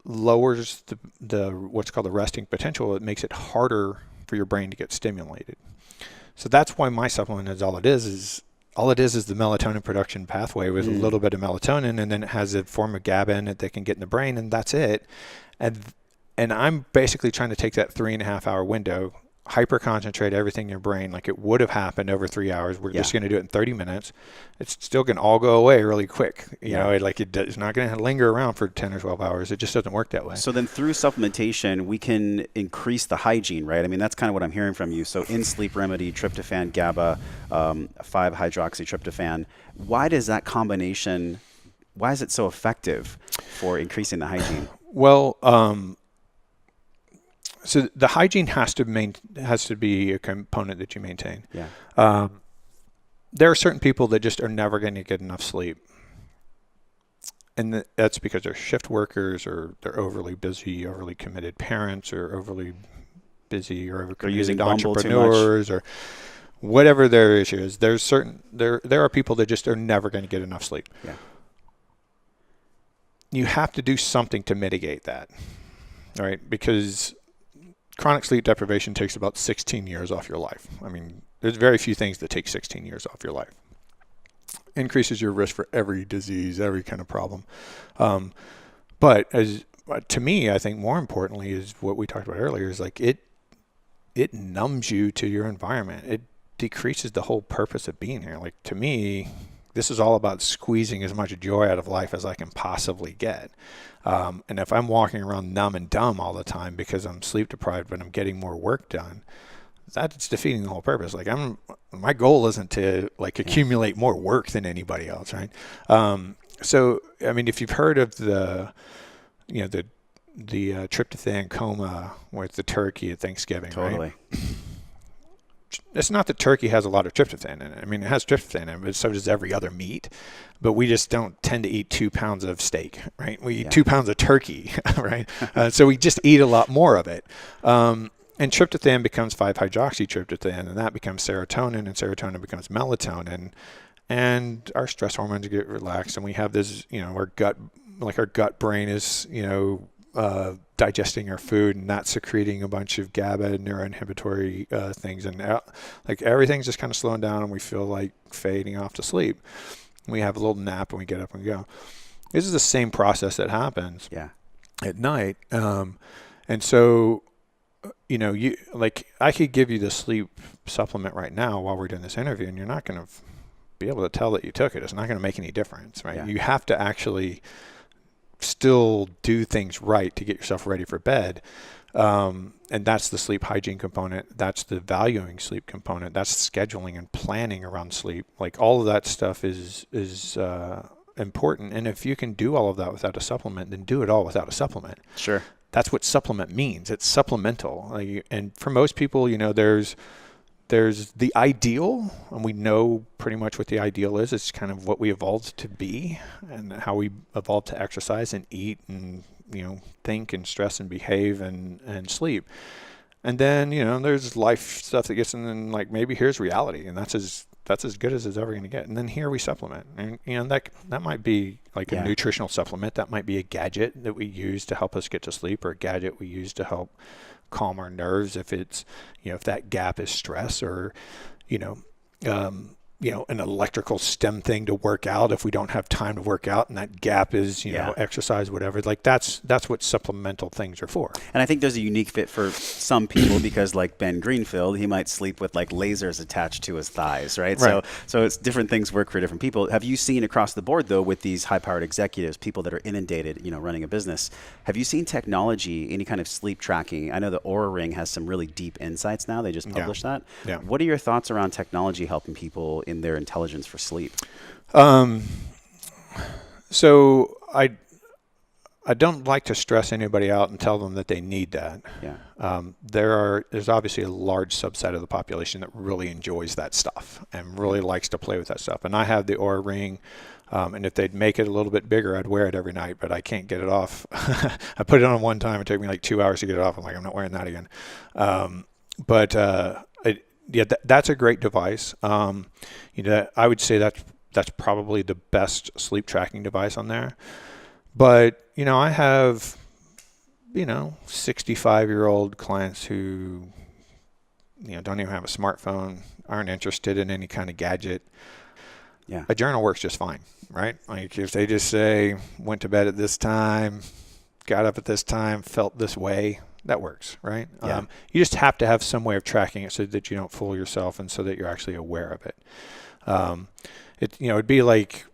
lowers the what's called the resting potential. It makes it harder for your brain to get stimulated. So that's why my supplement is all it is the melatonin production pathway with a little bit of melatonin, and then it has a form of GABA in it that can get in the brain, and that's it. And I'm basically trying to take that 3.5 hour window, hyper concentrate everything in your brain like it would have happened over 3 hours. We're just going to do it in 30 minutes. It's still going to all go away really quick. It's not going to linger around for 10 or 12 hours. It just doesn't work that way. So then through supplementation, we can increase the hygiene, right? I mean, that's kind of what I'm hearing from you. So in sleep remedy, tryptophan, GABA, 5-hydroxytryptophan. Why does that combination, why is it so effective for increasing the hygiene? Well, so the hygiene has to be a component that you maintain. Yeah. There are certain people that just are never going to get enough sleep. And that's because they're shift workers, or they're overly busy, overly committed parents, or overly busy or overcommitted entrepreneurs, or whatever their issue is. There are people that just are never going to get enough sleep. Yeah. You have to do something to mitigate that. All right, because chronic sleep deprivation takes about 16 years off your life. I mean, there's very few things that take 16 years off your life. Increases your risk for every disease, every kind of problem. But to me, I think more importantly is what we talked about earlier, is like it numbs you to your environment. It decreases the whole purpose of being here. Like, to me, this is all about squeezing as much joy out of life as I can possibly get. And if I'm walking around numb and dumb all the time because I'm sleep deprived, but I'm getting more work done, that's defeating the whole purpose. Like, my goal isn't to accumulate more work than anybody else, right? So, I mean, if you've heard of the tryptophan coma with the turkey at Thanksgiving, Totally. Right? It's not that turkey has a lot of tryptophan in it. I mean, it has tryptophan in it, but so does every other meat. But we just don't tend to eat 2 pounds of steak, right? We eat 2 pounds of turkey, right? So we just eat a lot more of it. And tryptophan becomes 5-hydroxytryptophan, and that becomes serotonin, and serotonin becomes melatonin. And our stress hormones get relaxed, and we have this, our gut brain is, digesting our food, and that's secreting a bunch of GABA neuroinhibitory things, and everything's just kind of slowing down, and we feel like fading off to sleep. We have a little nap, and we get up and go. This is the same process that happens at night, and so I could give you the sleep supplement right now while we're doing this interview, and you're not going to be able to tell that you took it. It's not going to make any difference, right? Yeah. You have to actually still do things right to get yourself ready for bed. And that's the sleep hygiene component. That's the valuing sleep component. That's scheduling and planning around sleep. Like, all of that stuff is important. And if you can do all of that without a supplement, then do it all without a supplement. Sure. That's what supplement means. It's supplemental. And for most people, there's the ideal, and we know pretty much what the ideal is. It's kind of what we evolved to be and how we evolved to exercise and eat and think and stress and behave and sleep. And then, there's life stuff that gets in, and like maybe here's reality, and that's as good as it's ever going to get. And then here we supplement, and that might be like a nutritional supplement. That might be a gadget that we use to help us get to sleep, or a gadget we use to help calm our nerves if it's, if that gap is stress, or, an electrical stem thing to work out if we don't have time to work out, and that gap is, exercise, whatever. Like that's what supplemental things are for. And I think there's a unique fit for some people because like Ben Greenfield, he might sleep with like lasers attached to his thighs, right? So it's different things work for different people. Have you seen across the board though with these high-powered executives, people that are inundated, running a business, have you seen technology, any kind of sleep tracking? I know the Oura Ring has some really deep insights now. They just published that. Yeah. What are your thoughts around technology helping people in their intelligence for sleep? So I don't like to stress anybody out and tell them that they need that. Yeah. There's obviously a large subset of the population that really enjoys that stuff and really likes to play with that stuff. And I have the Oura Ring, and if they'd make it a little bit bigger, I'd wear it every night, but I can't get it off. I put it on one time. It took me like 2 hours to get it off. I'm like, I'm not wearing that again. That's a great device. I would say that's probably the best sleep tracking device on there. But, I have, 65-year-old clients who, don't even have a smartphone, aren't interested in any kind of gadget. Yeah. A journal works just fine, right? Like if they just say, went to bed at this time, got up at this time, felt this way, that works, right? Yeah. You just have to have some way of tracking it so that you don't fool yourself and so that you're actually aware of it. It'd be like,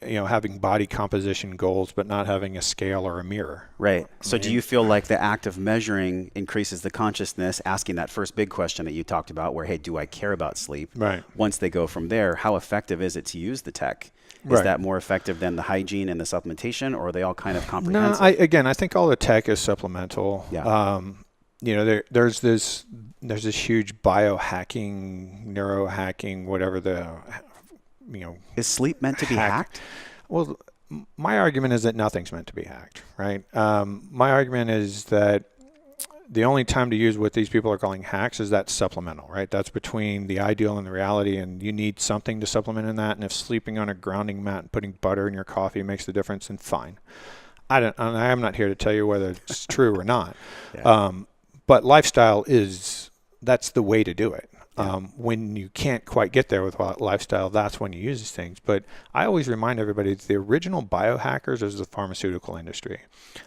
having body composition goals, but not having a scale or a mirror. Right. So do you feel like the act of measuring increases the consciousness, asking that first big question that you talked about where, hey, do I care about sleep? Right. Once they go from there, how effective is it to use the tech? Is that more effective than the hygiene and the supplementation, or are they all kind of comprehensive? I think all the tech is supplemental. Yeah. There's this huge biohacking, neurohacking, whatever is sleep meant to be hacked? Well, my argument is that nothing's meant to be hacked, right? My argument is that the only time to use what these people are calling hacks is that supplemental, right? That's between the ideal and the reality, and you need something to supplement in that. And if sleeping on a grounding mat and putting butter in your coffee makes the difference, then fine. I'm not here to tell you whether it's true or not. Yeah. But lifestyle that's the way to do it. When you can't quite get there with lifestyle, that's when you use these things. But I always remind everybody that the original biohackers is the pharmaceutical industry.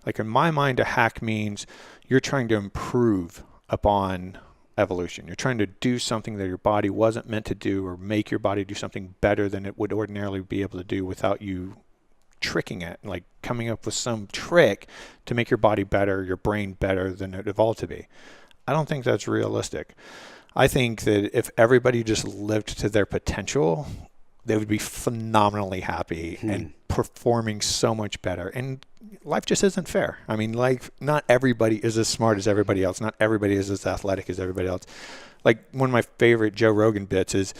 Like in my mind, a hack means you're trying to improve upon evolution. You're trying to do something that your body wasn't meant to do, or make your body do something better than it would ordinarily be able to do without you tricking it, like coming up with some trick to make your body better, your brain better than it evolved to be. I don't think that's realistic. I think that if everybody just lived to their potential, they would be phenomenally happy and performing so much better. And life just isn't fair. I mean, not everybody is as smart as everybody else. Not everybody is as athletic as everybody else. Like one of my favorite Joe Rogan bits is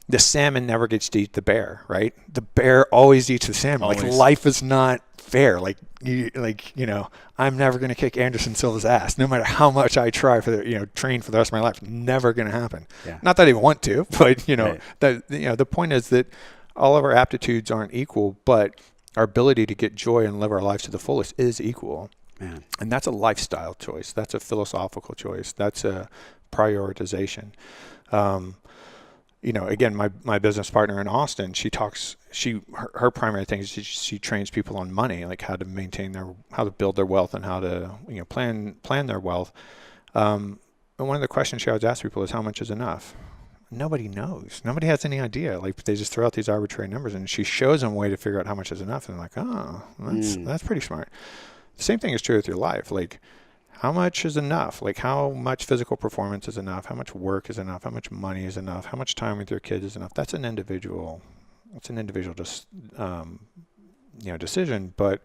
the salmon never gets to eat the bear, right? The bear always eats the salmon. Always. Like life is not fair. I'm never going to kick Anderson Silva's ass, no matter how much I try train for the rest of my life. Never going to happen. Yeah. Not that I even want to, but the point is that all of our aptitudes aren't equal, but our ability to get joy and live our lives to the fullest is equal. Man. And that's a lifestyle choice. That's a philosophical choice. That's a prioritization. Again, my business partner in Austin, her primary thing is she trains people on money, like how to how to build their wealth and how to, plan their wealth. And one of the questions she always asks people is, how much is enough? Nobody knows. Nobody has any idea. Like they just throw out these arbitrary numbers, and she shows them a way to figure out how much is enough. And they're like, oh, that's pretty smart. The same thing is true with your life. Like, how much is enough? Like how much physical performance is enough? How much work is enough? How much money is enough? How much time with your kids is enough? That's an individual decision, but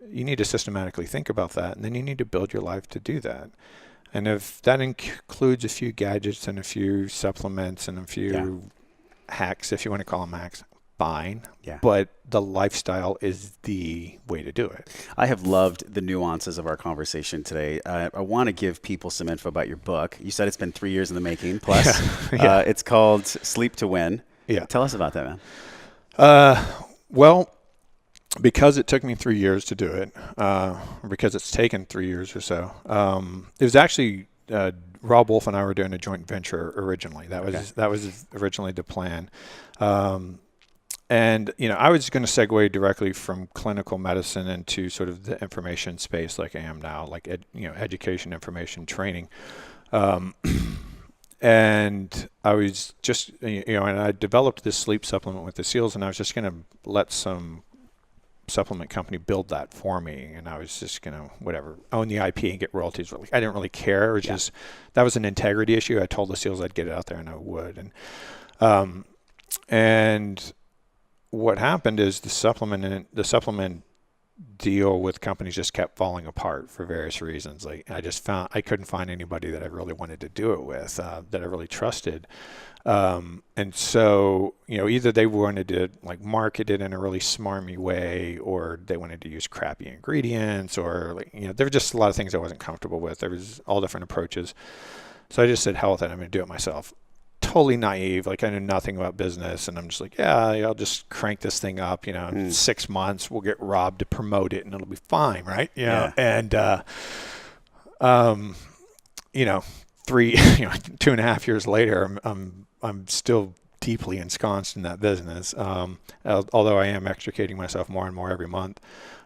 you need to systematically think about that. And then you need to build your life to do that. And if that includes a few gadgets and a few supplements and a few hacks, if you want to call them hacks, fine, Yeah. but the lifestyle is the way to do it. I have loved the nuances of our conversation today. I want to give people some info about your book. You said it's been 3 years in the making, plus. Yeah. It's called Sleep to Win. Yeah. Tell us about that, man. Well, because it took me 3 years to do it, because it's taken 3 years or so, it was actually Rob Wolf and I were doing a joint venture originally. That was originally the plan. And, I was going to segue directly from clinical medicine into sort of the information space like I am now, like, education, information, training. And I was just, and I developed this sleep supplement with the SEALs, and I was just going to let some supplement company build that for me, and I was just going to own the IP and get royalties. I didn't really care. It was just, that was an integrity issue. I told the SEALs I'd get it out there, and I would. And what happened is the supplement deal with companies just kept falling apart for various reasons. Like, I couldn't find anybody that I really wanted to do it with, that I really trusted. And so, either they wanted to market it in a really smarmy way, or they wanted to use crappy ingredients, or there were just a lot of things I wasn't comfortable with. There was all different approaches. So I just said, hell with it, I'm going to do it myself. Totally naive. I knew nothing about business, and I'm just like, I'll just crank this thing up, in 6 months we'll get Rob to promote it and it'll be fine. Right. And, 2.5 years later, I'm still deeply ensconced in that business. Although I am extricating myself more and more every month.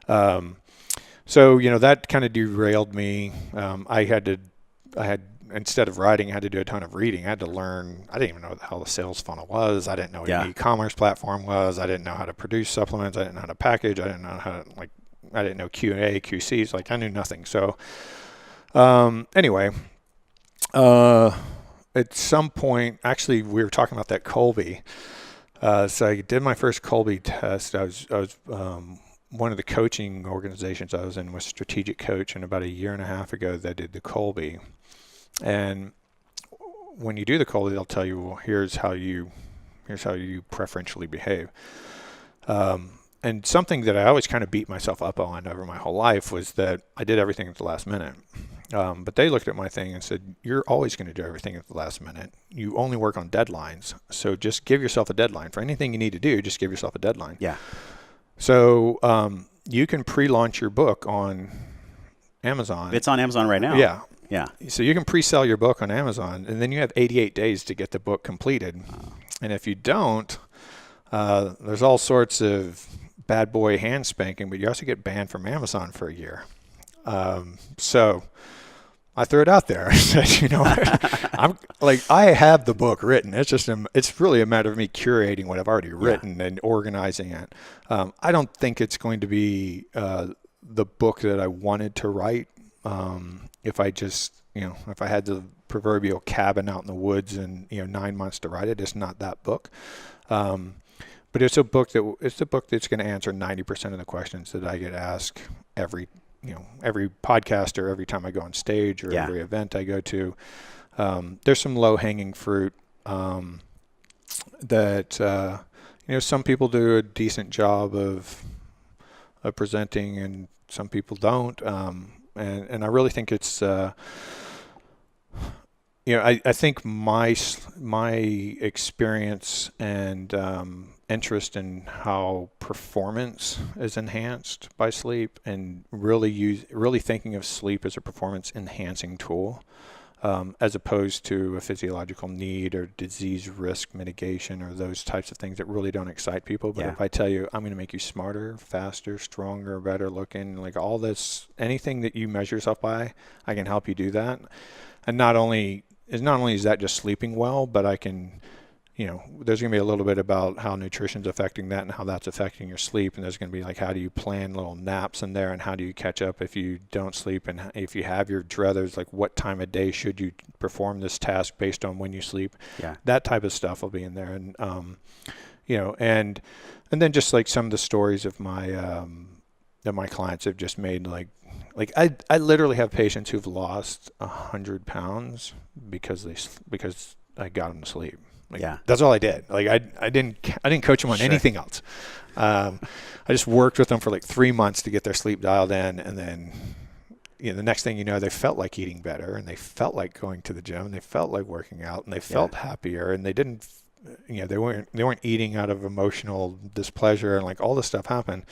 So, that kind of derailed me. Instead of writing, I had to do a ton of reading. I had to learn. I didn't even know what the hell the sales funnel was. I didn't know what an e-commerce platform was. I didn't know how to produce supplements. I didn't know how to package. I didn't know how to, I didn't know Q&A, QCs. I knew nothing. So, anyway, at some point, actually, we were talking about that Colby. So I did my first Colby test. I was one of the coaching organizations I was in was Strategic Coach, and about 1.5 years ago, they did the Colby. And when you do the Colby, they'll tell you, well, here's how you preferentially behave. And something that I always kind of beat myself up on over my whole life was that I did everything at the last minute. But they looked at my thing and said, you're always going to do everything at the last minute. You only work on deadlines. So just give yourself a deadline. For anything you need to do, just give yourself a deadline. Yeah. So you can pre-launch your book on Amazon. It's on Amazon right now. Yeah. Yeah. So you can pre-sell your book on Amazon, and then you have 88 days to get the book completed. And if you don't, there's all sorts of bad boy hand spanking, but you also get banned from Amazon for 1 year. So I threw it out there. I said, I have the book written. It's really a matter of me curating what I've already written and organizing it. I don't think it's going to be the book that I wanted to write. If I just, if I had the proverbial cabin out in the woods and, 9 months to write it, it's not that book. But it's a book that's going to answer 90% of the questions that I get asked every podcast or every time I go on stage or every event I go to. There's some low hanging fruit, that, some people do a decent job of presenting and some people don't. And I really think it's, I think my experience and interest in how performance is enhanced by sleep, and really thinking of sleep as a performance enhancing tool, as opposed to a physiological need or disease risk mitigation or those types of things that really don't excite people. But if I tell you, I'm going to make you smarter, faster, stronger, better looking, all this, anything that you measure yourself by, I can help you do that. And not only is that just sleeping well, but I can, there's going to be a little bit about how nutrition's affecting that and how that's affecting your sleep. And there's going to be how do you plan little naps in there, and how do you catch up if you don't sleep, and if you have your druthers, what time of day should you perform this task based on when you sleep. That type of stuff will be in there. And and then just some of the stories of my that my clients have just made, I literally have patients who've lost 100 pounds because I got them to sleep. Like, Yeah. that's all I did. Like I didn't coach them on anything else. I just worked with them for like 3 months to get their sleep dialed in, and then the next thing you know, they felt like eating better, and they felt like going to the gym, and they felt like working out, and they felt happier, and they didn't, they weren't eating out of emotional displeasure, and like all this stuff happened.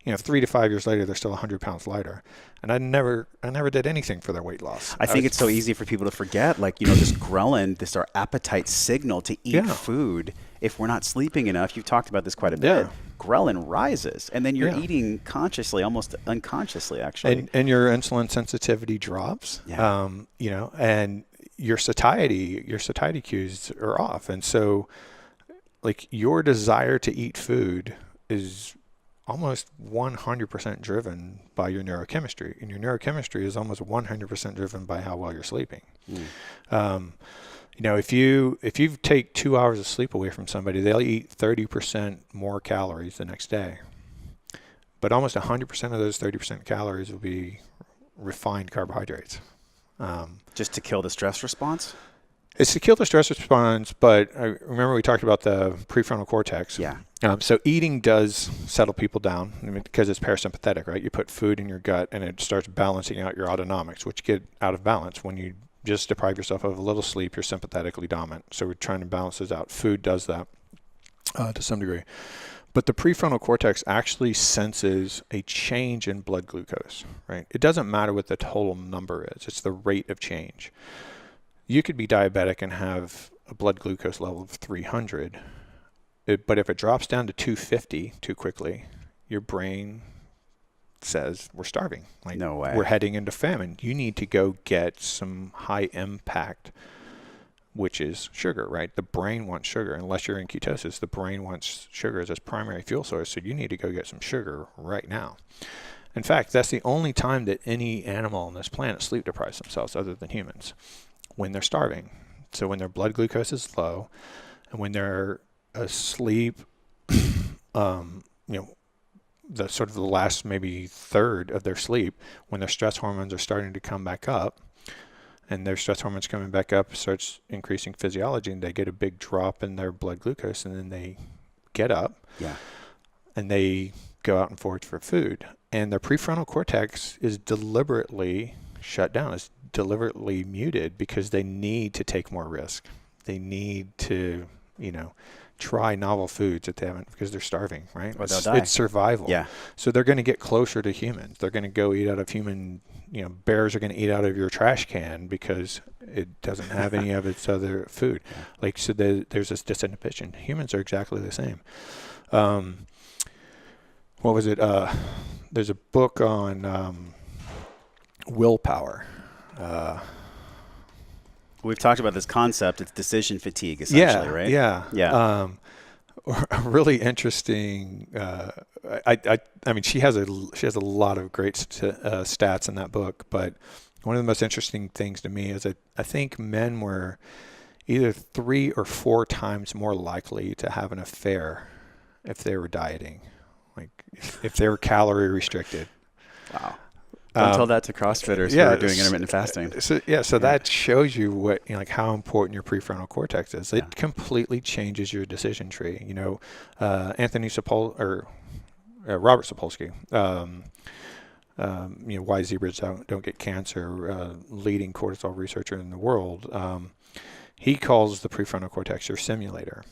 3 to 5 years later, they're still 100 pounds lighter. And I never did anything for their weight loss. I think it's so easy for people to forget, like, this ghrelin, this our appetite signal to eat food. If we're not sleeping enough, you've talked about this quite a bit. Ghrelin rises, and then you're eating consciously, almost unconsciously, actually. And your insulin sensitivity drops. And your satiety cues are off. And so, like, your desire to eat food is almost 100% driven by your neurochemistry, and your neurochemistry is almost 100% driven by how well you're sleeping. If you take 2 hours of sleep away from somebody, they'll eat 30% more calories the next day, but almost 100% of those 30% calories will be refined carbohydrates. Just to kill the stress response? It's to kill the stress response, but I remember we talked about the prefrontal cortex. Yeah. So eating does settle people down because it's parasympathetic, right? You put food in your gut and it starts balancing out your autonomics, which get out of balance. When you just deprive yourself of a little sleep, you're sympathetically dominant. So we're trying to balance this out. Food does that to some degree. But the prefrontal cortex actually senses a change in blood glucose, right? It doesn't matter what the total number is. It's the rate of change. You could be diabetic and have a blood glucose level of 300, but if it drops down to 250 too quickly, your brain says we're starving. Like, no way. We're heading into famine. You need to go get some high impact, which is sugar, right? The brain wants sugar. Unless you're in ketosis, the brain wants sugar as its primary fuel source, so you need to go get some sugar right now. In fact, that's the only time that any animal on this planet sleep deprives themselves other than humans. When they're starving. So when their blood glucose is low, and when they're asleep, the sort of the last maybe third of their sleep, when their stress hormones are starting to come back up, and their stress hormones coming back up starts increasing physiology, and they get a big drop in their blood glucose, and then they get up, and they go out and forage for food. And their prefrontal cortex is deliberately shut down. It's deliberately muted because they need to take more risk. They need to, try novel foods that they haven't, because they're starving, right? Or they'll die. It's survival. Yeah. So they're going to get closer to humans. They're going to go eat out of human, bears are going to eat out of your trash can because it doesn't have any of its other food. Like, so there's this disinhibition. Humans are exactly the same. What was it? There's a book on willpower. We've talked about this concept. It's decision fatigue, essentially, right? Yeah. Really interesting. I mean, she has a lot of great stats in that book. But one of the most interesting things to me is that I think men were either 3 or 4 times more likely to have an affair if they were dieting, like if they were calorie restricted. Wow. Don't tell that to CrossFitters who are doing intermittent fasting. So that shows you what, how important your prefrontal cortex is. It completely changes your decision tree. Robert Sapolsky, why zebras don't get cancer, leading cortisol researcher in the world. He calls the prefrontal cortex your simulator,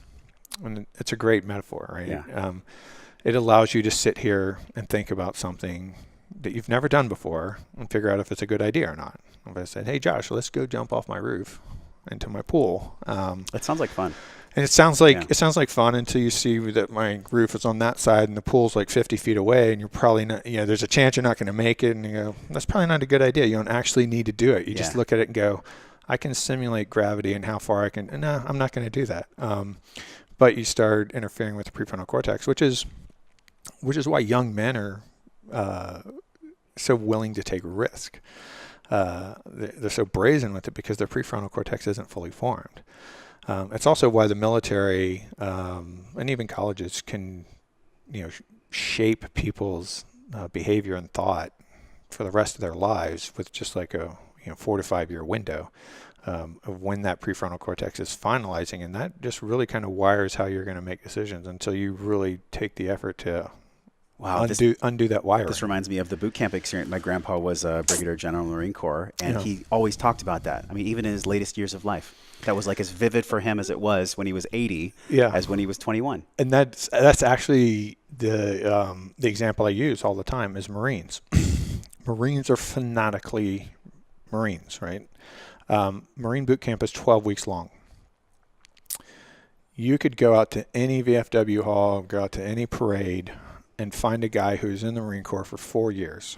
and it's a great metaphor, right? Yeah. It allows you to sit here and think about something that you've never done before and figure out if it's a good idea or not. If I said, hey, Josh, let's go jump off my roof into my pool. It sounds like fun. And it sounds like fun until you see that my roof is on that side and the pool's like 50 feet away, and you're probably not, there's a chance you're not going to make it. And you go, that's probably not a good idea. You don't actually need to do it. You just look at it and go, I can simulate gravity and how far I can. No, I'm not going to do that. But you start interfering with the prefrontal cortex, which is why young men are so willing to take risk. They're so brazen with it because their prefrontal cortex isn't fully formed. It's also why the military and even colleges can, shape people's behavior and thought for the rest of their lives with just like a 4 to 5 year window. of when that prefrontal cortex is finalizing, and that just really kind of wires how you're going to make decisions until you really take the effort to undo that wiring. This reminds me of the boot camp experience. My grandpa was a brigadier general in the Marine Corps, and he always talked about that. I mean, even in his latest years of life, that was like as vivid for him as it was when he was 80 as when he was 21. And that's actually the example I use all the time is Marines. Marines are fanatically Marines, right? Marine boot camp is 12 weeks long. You could go out to any VFW hall, go out to any parade, and find a guy who's in the Marine Corps for 4 years.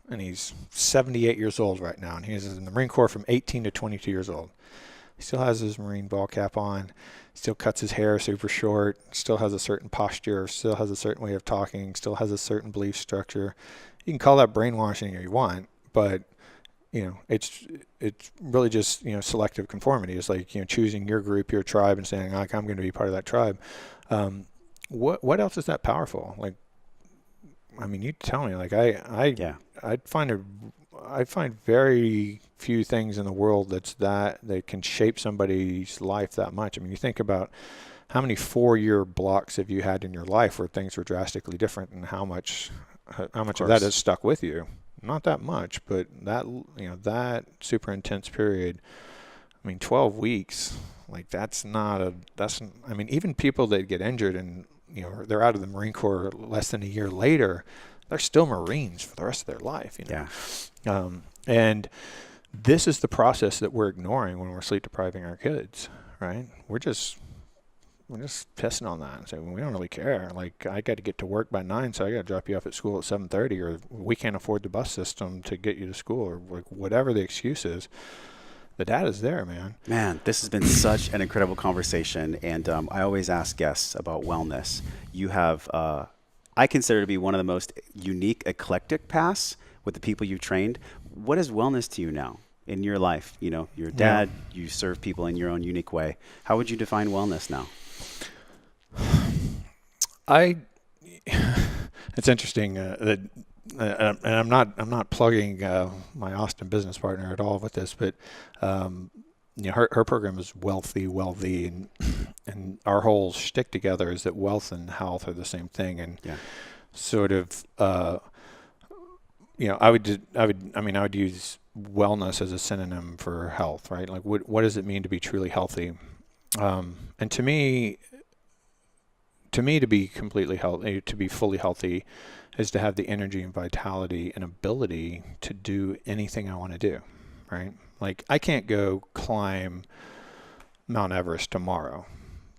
And he's 78 years old right now. And he's in the Marine Corps from 18 to 22 years old. He still has his Marine ball cap on, still cuts his hair super short, still has a certain posture, still has a certain way of talking, still has a certain belief structure. You can call that brainwashing if you want, but it's really just, selective conformity. It's like, choosing your group, your tribe, and saying, like, I'm going to be part of that tribe. What else is that powerful? Like, I mean, you tell me. Like, I find very few things in the world that can shape somebody's life that much. I mean, you think about how many 4-year blocks have you had in your life where things were drastically different, and how much of that has stuck with you? Not that much, but that super intense period. I mean, 12 weeks. Like, I mean, even people that get injured and they're out of the Marine Corps less than a year later, they're still Marines for the rest of their life. And this is the process that we're ignoring when we're sleep depriving our kids, right? We're just pissing on that and saying, we don't really care. Like, I got to get to work by 9, so I got to drop you off at school at 7:30, or we can't afford the bus system to get you to school, or like whatever the excuse is. The data's there, man. Man, this has been such an incredible conversation, and I always ask guests about wellness. You have, I consider to be one of the most unique, eclectic paths with the people you've trained. What is wellness to you now in your life? You're a dad, you serve people in your own unique way. How would you define wellness now? It's interesting that, and I'm not plugging my Austin business partner at all with this, but her program is wealthy, and our whole shtick together is that wealth and health are the same thing, and sort of I would use wellness as a synonym for health, right? Like, what does it mean to be truly healthy? And to me, to be completely healthy, to be fully healthy, is to have the energy and vitality and ability to do anything I want to do, right? Like, I can't go climb Mount Everest tomorrow,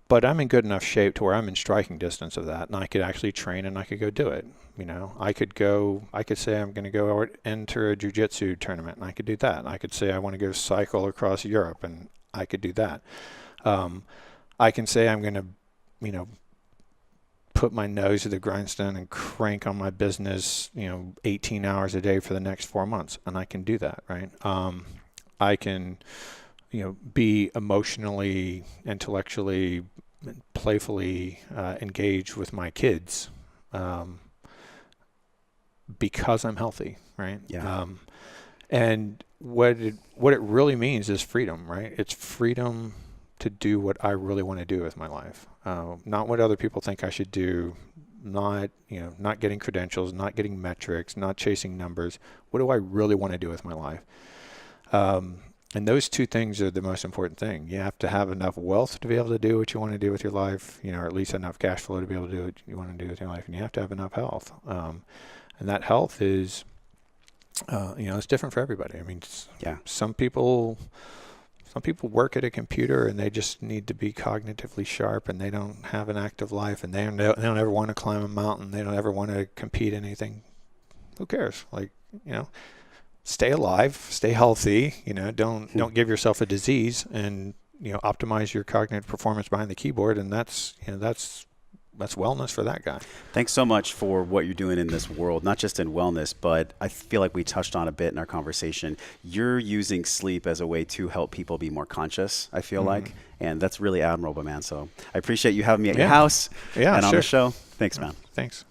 but I'm in good enough shape to where I'm in striking distance of that, and I could actually train and I could go do it. I could say I'm going to go enter a jiu-jitsu tournament, and I could do that. I could say I want to go cycle across Europe, and I could do that. I can say I'm going to, put my nose to the grindstone and crank on my business, 18 hours a day for the next 4 months. And I can do that, right? I can, be emotionally, intellectually, playfully engaged with my kids because I'm healthy, right? Yeah. And what it really means is freedom, right? It's freedom to do what I really want to do with my life. Not what other people think I should do, not getting credentials, not getting metrics, not chasing numbers. What do I really want to do with my life? And those two things are the most important thing. You have to have enough wealth to be able to do what you want to do with your life, or at least enough cash flow to be able to do what you want to do with your life. And you have to have enough health. And that health is, it's different for everybody. I mean, some people work at a computer and they just need to be cognitively sharp, and they don't have an active life, and they don't ever want to climb a mountain. They don't ever want to compete in anything. Who cares? Like, stay alive, stay healthy, don't give yourself a disease, and, optimize your cognitive performance behind the keyboard. And that's wellness for that guy. Thanks so much for what you're doing in this world, not just in wellness, but I feel like we touched on a bit in our conversation. You're using sleep as a way to help people be more conscious, I feel like, and that's really admirable, man. So I appreciate you having me at your house and on the show. Thanks, man. Thanks.